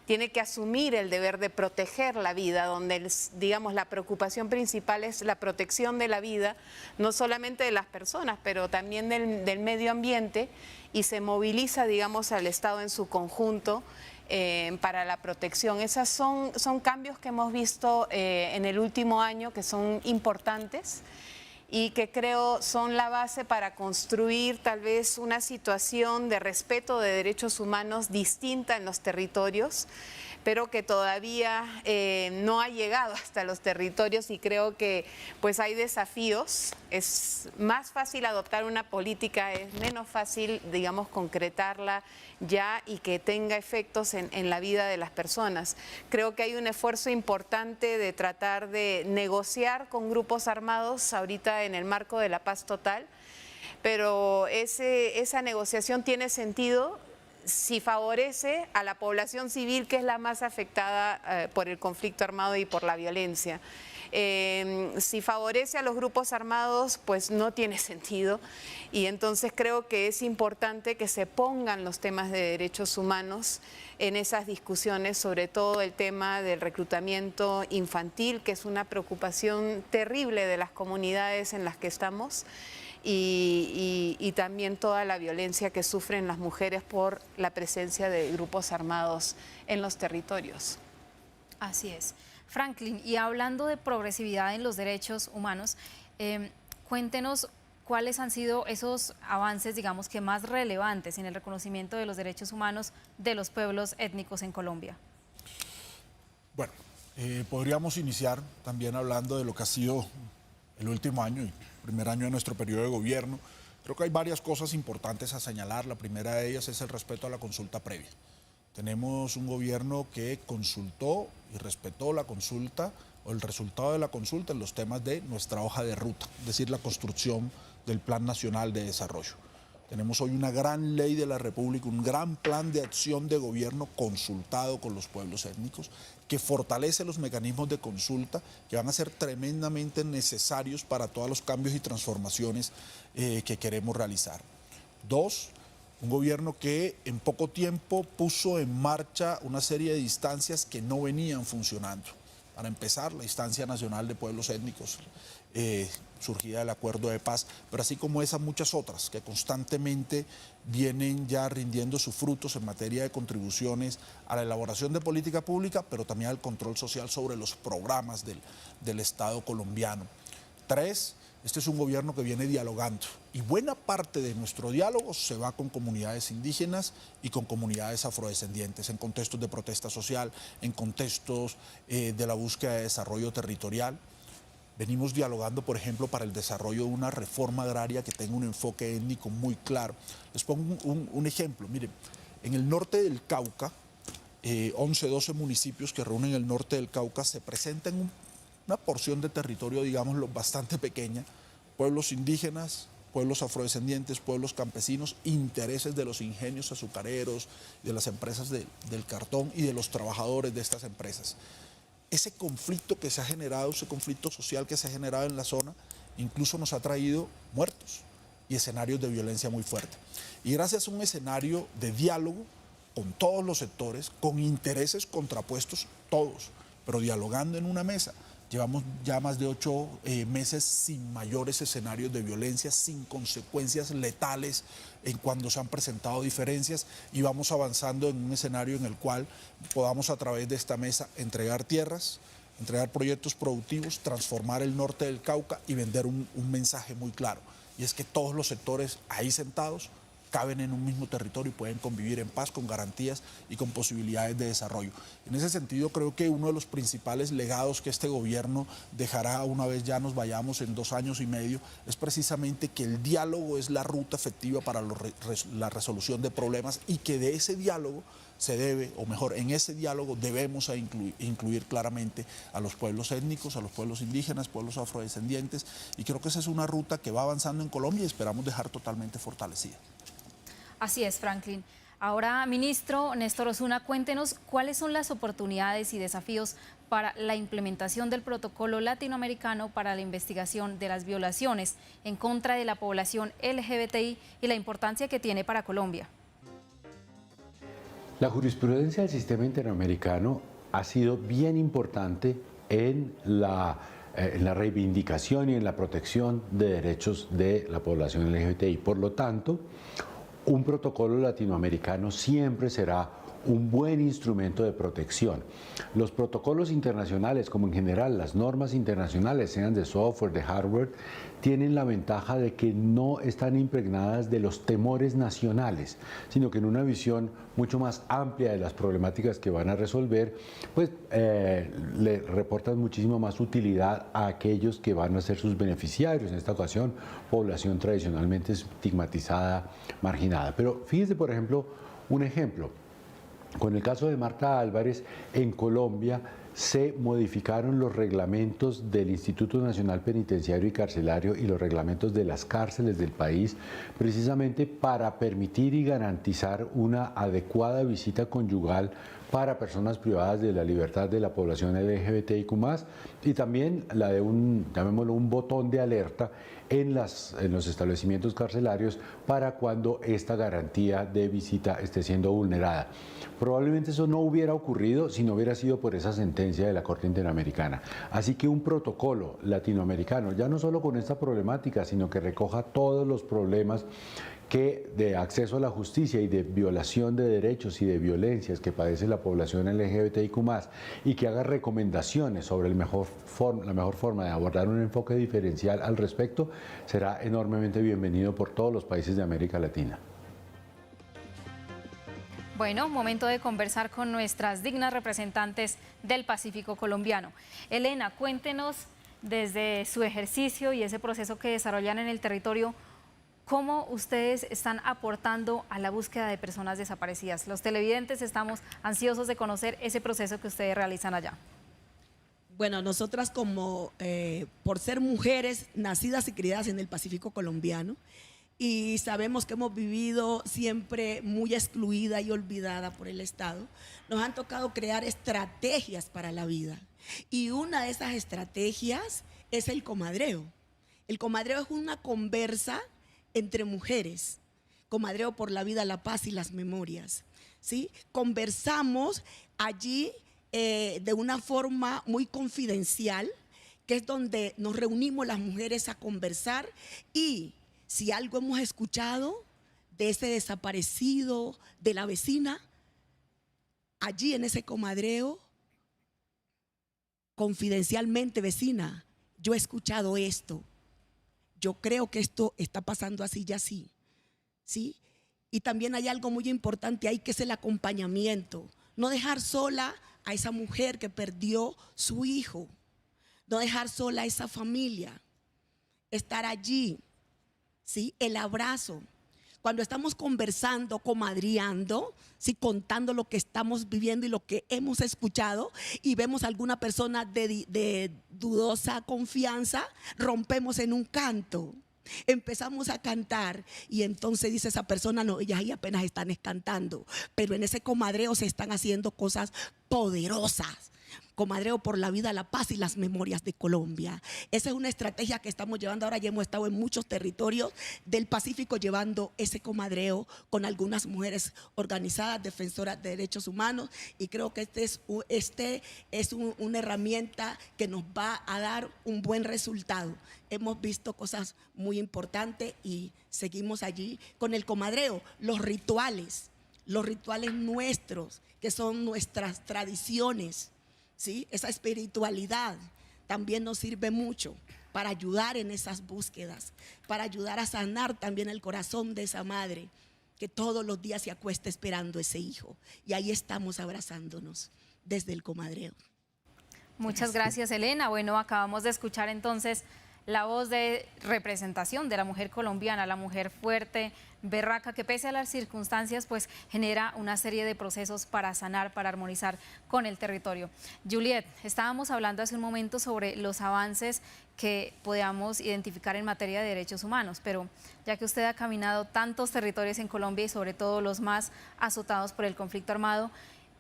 tiene que asumir el deber de proteger la vida, donde, digamos, la preocupación principal es la protección de la vida, no solamente de las personas, pero también del medio ambiente, y se moviliza, digamos, al Estado en su conjunto para la protección. Esos son cambios que hemos visto en el último año, que son importantes y que creo son la base para construir tal vez una situación de respeto de derechos humanos distinta en los territorios, pero que todavía no ha llegado hasta los territorios, y creo que pues hay desafíos. Es más fácil adoptar una política, es menos fácil, digamos, concretarla ya y que tenga efectos en la vida de las personas. Creo que hay un esfuerzo importante de tratar de negociar con grupos armados ahorita en el marco de la paz total, pero esa negociación tiene sentido si favorece a la población civil, que es la más afectada por el conflicto armado y por la violencia. Si favorece a los grupos armados, pues no tiene sentido, y entonces creo que es importante que se pongan los temas de derechos humanos en esas discusiones, sobre todo el tema del reclutamiento infantil, que es una preocupación terrible de las comunidades en las que estamos, y también toda la violencia que sufren las mujeres por la presencia de grupos armados en los territorios. Así es. Franklin, y hablando de progresividad en los derechos humanos, cuéntenos cuáles han sido esos avances, digamos, que más relevantes en el reconocimiento de los derechos humanos de los pueblos étnicos en Colombia. Bueno, podríamos iniciar también hablando de lo que ha sido el último año y primer año de nuestro periodo de gobierno. Creo que hay varias cosas importantes a señalar. La primera de ellas es el respeto a la consulta previa. Tenemos un gobierno que consultó y respetó la consulta o el resultado de la consulta en los temas de nuestra hoja de ruta, es decir, la construcción del Plan Nacional de Desarrollo. Tenemos hoy una gran ley de la República, un gran plan de acción de gobierno consultado con los pueblos étnicos, que fortalece los mecanismos de consulta que van a ser tremendamente necesarios para todos los cambios y transformaciones que queremos realizar. Dos, un gobierno que en poco tiempo puso en marcha una serie de instancias que no venían funcionando. Para empezar, la Instancia Nacional de Pueblos Étnicos, surgida del Acuerdo de Paz, pero así como esas, muchas otras que constantemente vienen ya rindiendo sus frutos en materia de contribuciones a la elaboración de política pública, pero también al control social sobre los programas del Estado colombiano. Tres, este es un gobierno que viene dialogando, y buena parte de nuestro diálogo se va con comunidades indígenas y con comunidades afrodescendientes, en contextos de protesta social, en contextos de la búsqueda de desarrollo territorial. Venimos dialogando, por ejemplo, para el desarrollo de una reforma agraria que tenga un enfoque étnico muy claro. Les pongo un ejemplo. Miren, en el norte del Cauca, 11, 12 municipios que reúnen el norte del Cauca, se presentan una porción de territorio, digámoslo, bastante pequeña, pueblos indígenas, pueblos afrodescendientes, pueblos campesinos, intereses de los ingenios azucareros, de las empresas del cartón y de los trabajadores de estas empresas. Ese conflicto que se ha generado, ese conflicto social que se ha generado en la zona, incluso nos ha traído muertos y escenarios de violencia muy fuerte. Y gracias a un escenario de diálogo con todos los sectores, con intereses contrapuestos todos, pero dialogando en una mesa, llevamos ya más de 8 meses sin mayores escenarios de violencia, sin consecuencias letales en cuando se han presentado diferencias, y vamos avanzando en un escenario en el cual podamos a través de esta mesa entregar tierras, entregar proyectos productivos, transformar el norte del Cauca y vender un mensaje muy claro. Y es que todos los sectores ahí sentados caben en un mismo territorio y pueden convivir en paz, con garantías y con posibilidades de desarrollo. En ese sentido, creo que uno de los principales legados que este gobierno dejará una vez ya nos vayamos en 2 años y medio es precisamente que el diálogo es la ruta efectiva para la resolución de problemas, y que de ese diálogo se debe, o mejor, en ese diálogo debemos incluir claramente a los pueblos étnicos, a los pueblos indígenas, pueblos afrodescendientes, y creo que esa es una ruta que va avanzando en Colombia y esperamos dejar totalmente fortalecida. Así es, Franklin. Ahora, ministro Néstor Osuna, cuéntenos cuáles son las oportunidades y desafíos para la implementación del protocolo latinoamericano para la investigación de las violaciones en contra de la población LGBTI y la importancia que tiene para Colombia. La jurisprudencia del sistema interamericano ha sido bien importante en la reivindicación y en la protección de derechos de la población LGBTI. Por lo tanto, un protocolo latinoamericano siempre será un buen instrumento de protección. Los protocolos internacionales, como en general las normas internacionales, sean de software, de hardware, tienen la ventaja de que no están impregnadas de los temores nacionales, sino que en una visión mucho más amplia de las problemáticas que van a resolver, pues le reportan muchísimo más utilidad a aquellos que van a ser sus beneficiarios, en esta ocasión, población tradicionalmente estigmatizada, marginada. Pero fíjense, por ejemplo, un ejemplo. Con el caso de Marta Álvarez, en Colombia se modificaron los reglamentos del Instituto Nacional Penitenciario y Carcelario y los reglamentos de las cárceles del país, precisamente para permitir y garantizar una adecuada visita conyugal para personas privadas de la libertad de la población LGBTIQ+, y también la de llamémoslo, un botón de alerta en los establecimientos carcelarios para cuando esta garantía de visita esté siendo vulnerada. Probablemente eso no hubiera ocurrido si no hubiera sido por esa sentencia de la Corte Interamericana. Así que un protocolo latinoamericano, ya no solo con esta problemática, sino que recoja todos los problemas de acceso a la justicia y de violación de derechos y de violencias que padece la población LGBTIQ+, y que haga recomendaciones sobre la mejor forma de abordar un enfoque diferencial al respecto, será enormemente bienvenido por todos los países de América Latina. Bueno, momento de conversar con nuestras dignas representantes del Pacífico colombiano. Elena, cuéntenos desde su ejercicio y ese proceso que desarrollan en el territorio, ¿cómo ustedes están aportando a la búsqueda de personas desaparecidas? Los televidentes estamos ansiosos de conocer ese proceso que ustedes realizan allá. Bueno, nosotras por ser mujeres nacidas y criadas en el Pacífico colombiano, y sabemos que hemos vivido siempre muy excluida y olvidada por el Estado, nos han tocado crear estrategias para la vida. Y una de esas estrategias es el comadreo. El comadreo es una conversa entre mujeres, comadreo por la vida, la paz y las memorias, ¿sí? Conversamos allí de una forma muy confidencial, que es donde nos reunimos las mujeres a conversar, y si algo hemos escuchado de ese desaparecido de la vecina, allí en ese comadreo, confidencialmente, vecina, yo he escuchado esto. Yo creo que esto está pasando así y así, ¿sí? Y también hay algo muy importante ahí, que es el acompañamiento. No dejar sola a esa mujer que perdió su hijo, no dejar sola a esa familia, estar allí, ¿sí? El abrazo. Cuando estamos conversando, comadreando, ¿sí? Contando lo que estamos viviendo y lo que hemos escuchado, y vemos a alguna persona de dudosa confianza, rompemos en un canto, Empezamos a cantar y entonces dice esa persona, no, ellas ahí apenas están cantando, pero en ese comadreo se están haciendo cosas poderosas. Comadreo por la vida, la paz y las memorias de Colombia. Esa es una estrategia que estamos llevando ahora. Ya hemos estado en muchos territorios del Pacífico llevando ese comadreo con algunas mujeres organizadas, defensoras de derechos humanos, y creo que este es una herramienta que nos va a dar un buen resultado. Hemos visto cosas muy importantes y seguimos allí con el comadreo, los rituales nuestros, que son nuestras tradiciones. ¿Sí? Esa espiritualidad también nos sirve mucho para ayudar en esas búsquedas, para ayudar a sanar también el corazón de esa madre que todos los días se acuesta esperando ese hijo. Y ahí estamos abrazándonos desde el comadreo. Muchas gracias, Elena. Bueno, acabamos de escuchar entonces la voz de representación de la mujer colombiana, la mujer fuerte, berraca, que pese a las circunstancias pues genera una serie de procesos para sanar, para armonizar con el territorio. Juliet, estábamos hablando hace un momento sobre los avances que podamos identificar en materia de derechos humanos, pero ya que usted ha caminado tantos territorios en Colombia y sobre todo los más azotados por el conflicto armado,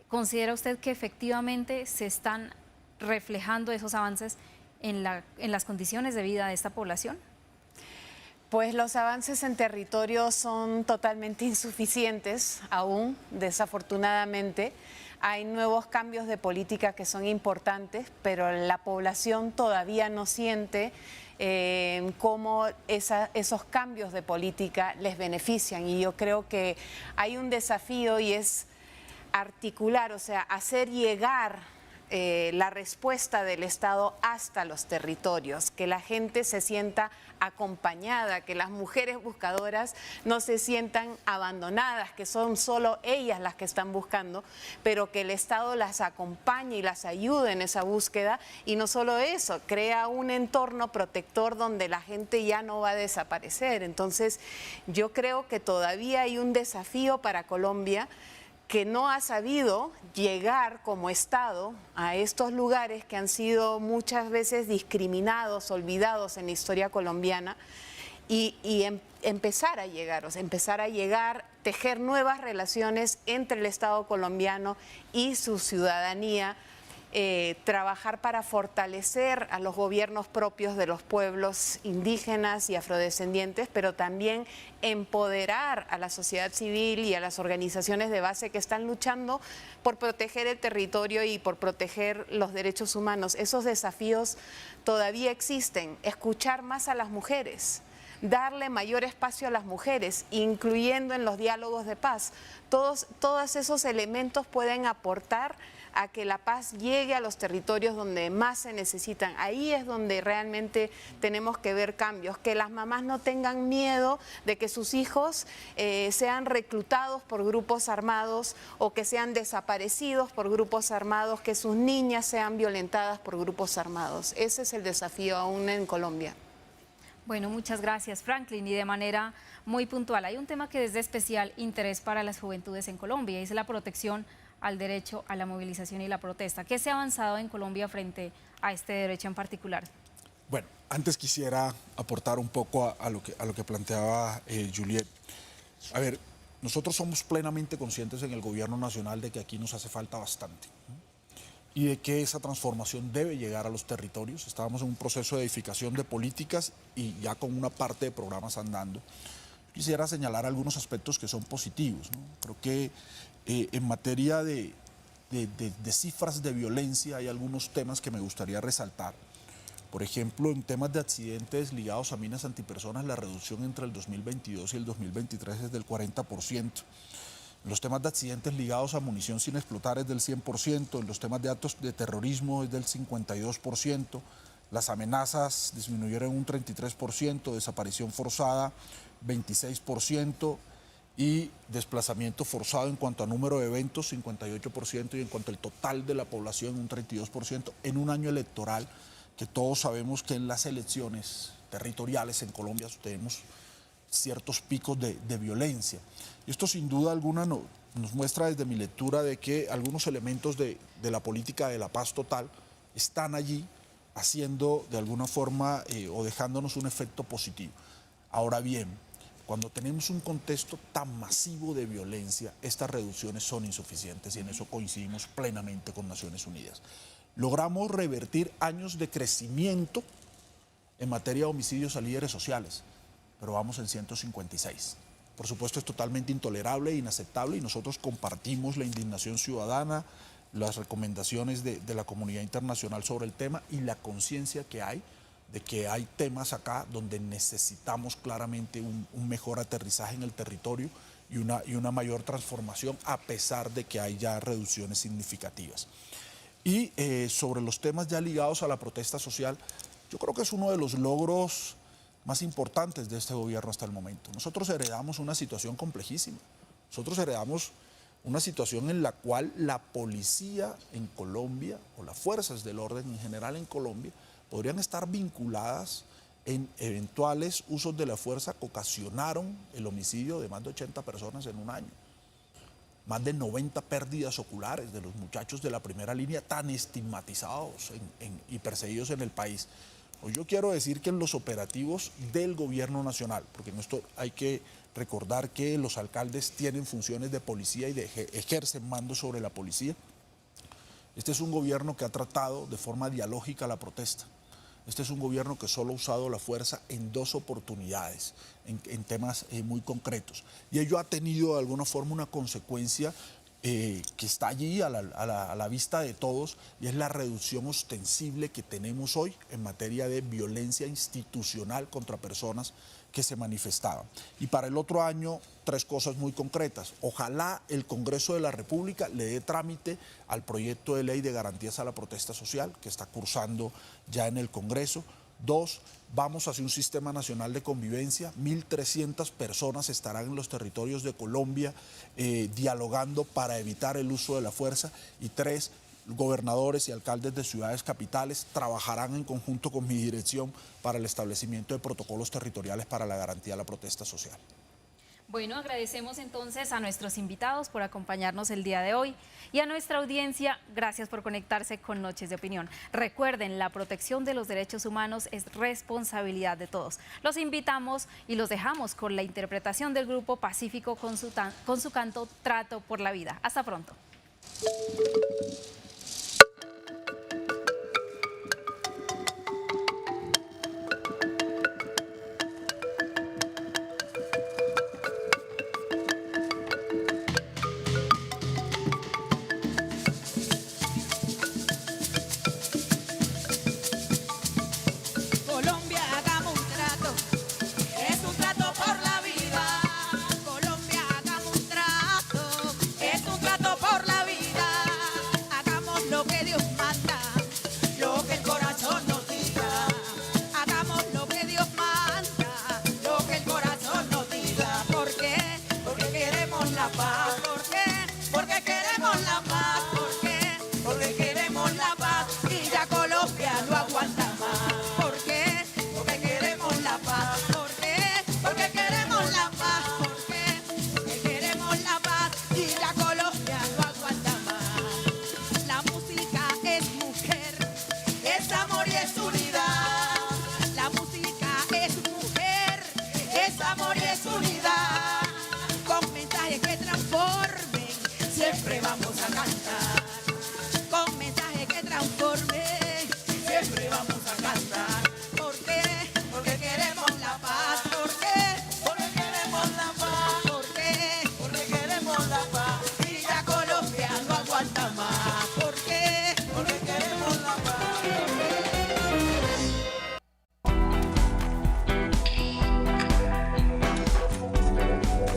¿considera usted que efectivamente se están reflejando esos avances en las condiciones de vida de esta población? Pues los avances en territorio son totalmente insuficientes aún, desafortunadamente. Hay nuevos cambios de política que son importantes, pero la población todavía no siente cómo esos cambios de política les benefician. Y yo creo que hay un desafío y es articular, o sea, hacer llegar la respuesta del Estado hasta los territorios, que la gente se sienta acompañada, que las mujeres buscadoras no se sientan abandonadas, que son solo ellas las que están buscando, pero que el Estado las acompañe y las ayude en esa búsqueda. Y no solo eso, crea un entorno protector donde la gente ya no va a desaparecer. Entonces, yo creo que todavía hay un desafío para Colombia, que no ha sabido llegar como Estado a estos lugares que han sido muchas veces discriminados, olvidados en la historia colombiana, y empezar a llegar, tejer nuevas relaciones entre el Estado colombiano y su ciudadanía, trabajar para fortalecer a los gobiernos propios de los pueblos indígenas y afrodescendientes, pero también empoderar a la sociedad civil y a las organizaciones de base que están luchando por proteger el territorio y por proteger los derechos humanos. Esos desafíos todavía existen. Escuchar más a las mujeres, darle mayor espacio a las mujeres, incluyendo en los diálogos de paz. Todos esos elementos pueden aportar a que la paz llegue a los territorios donde más se necesitan. Ahí es donde realmente tenemos que ver cambios, que las mamás no tengan miedo de que sus hijos sean reclutados por grupos armados o que sean desaparecidos por grupos armados, que sus niñas sean violentadas por grupos armados. Ese es el desafío aún en Colombia. Bueno, muchas gracias, Franklin. Y de manera muy puntual, hay un tema que es de especial interés para las juventudes en Colombia, y es la protección al derecho a la movilización y la protesta. ¿Qué se ha avanzado en Colombia frente a este derecho en particular? Bueno, antes quisiera aportar un poco a lo que planteaba Juliet. A ver, nosotros somos plenamente conscientes en el gobierno nacional de que aquí nos hace falta bastante, ¿no? Y de que esa transformación debe llegar a los territorios. Estábamos en un proceso de edificación de políticas y ya con una parte de programas andando. Quisiera señalar algunos aspectos que son positivos, ¿no? Creo que en materia de cifras de violencia hay algunos temas que me gustaría resaltar. Por ejemplo, en temas de accidentes ligados a minas antipersonas, la reducción entre el 2022 y el 2023 es del 40%. En los temas de accidentes ligados a munición sin explotar es del 100%, en los temas de actos de terrorismo es del 52%, las amenazas disminuyeron un 33%, desaparición forzada 26%, y desplazamiento forzado en cuanto a número de eventos 58%, y en cuanto al total de la población un 32%, en un año electoral que todos sabemos que en las elecciones territoriales en Colombia tenemos ciertos picos de violencia. Y esto sin duda alguna nos muestra desde mi lectura de que algunos elementos de la política de la paz total están allí haciendo de alguna forma o dejándonos un efecto positivo. Ahora bien, cuando tenemos un contexto tan masivo de violencia, estas reducciones son insuficientes y en eso coincidimos plenamente con Naciones Unidas. Logramos revertir años de crecimiento en materia de homicidios a líderes sociales, pero vamos en 156. Por supuesto es totalmente intolerable e inaceptable y nosotros compartimos la indignación ciudadana, las recomendaciones de la comunidad internacional sobre el tema y la conciencia que hay de que hay temas acá donde necesitamos claramente un mejor aterrizaje en el territorio y una mayor transformación a pesar de que hay ya reducciones significativas. Y sobre los temas ya ligados a la protesta social, yo creo que es uno de los logros más importantes de este gobierno hasta el momento. Nosotros heredamos una situación complejísima. Nosotros heredamos una situación en la cual la policía en Colombia, o las fuerzas del orden en general en Colombia, podrían estar vinculadas en eventuales usos de la fuerza que ocasionaron el homicidio de más de 80 personas en un año. Más de 90 pérdidas oculares de los muchachos de la primera línea tan estigmatizados y perseguidos en el país. Yo quiero decir que en los operativos del gobierno nacional, porque en esto hay que recordar que los alcaldes tienen funciones de policía y ejercen mando sobre la policía. Este es un gobierno que ha tratado de forma dialógica la protesta. Este es un gobierno que solo ha usado la fuerza en 2 oportunidades, en temas muy concretos. Y ello ha tenido de alguna forma una consecuencia que está allí a la vista de todos, y es la reducción ostensible que tenemos hoy en materia de violencia institucional contra personas que se manifestaban. Y para el otro año, 3 cosas muy concretas. Ojalá el Congreso de la República le dé trámite al proyecto de ley de garantías a la protesta social, que está cursando ya en el Congreso. 2, vamos hacia un sistema nacional de convivencia. 1.300 personas estarán en los territorios de Colombia dialogando para evitar el uso de la fuerza. Y 3, gobernadores y alcaldes de ciudades capitales trabajarán en conjunto con mi dirección para el establecimiento de protocolos territoriales para la garantía de la protesta social. Bueno, agradecemos entonces a nuestros invitados por acompañarnos el día de hoy y a nuestra audiencia, gracias por conectarse con Noches de Opinión. Recuerden, la protección de los derechos humanos es responsabilidad de todos. Los invitamos y los dejamos con la interpretación del Grupo Pacífico con su canto Trato por la Vida. Hasta pronto.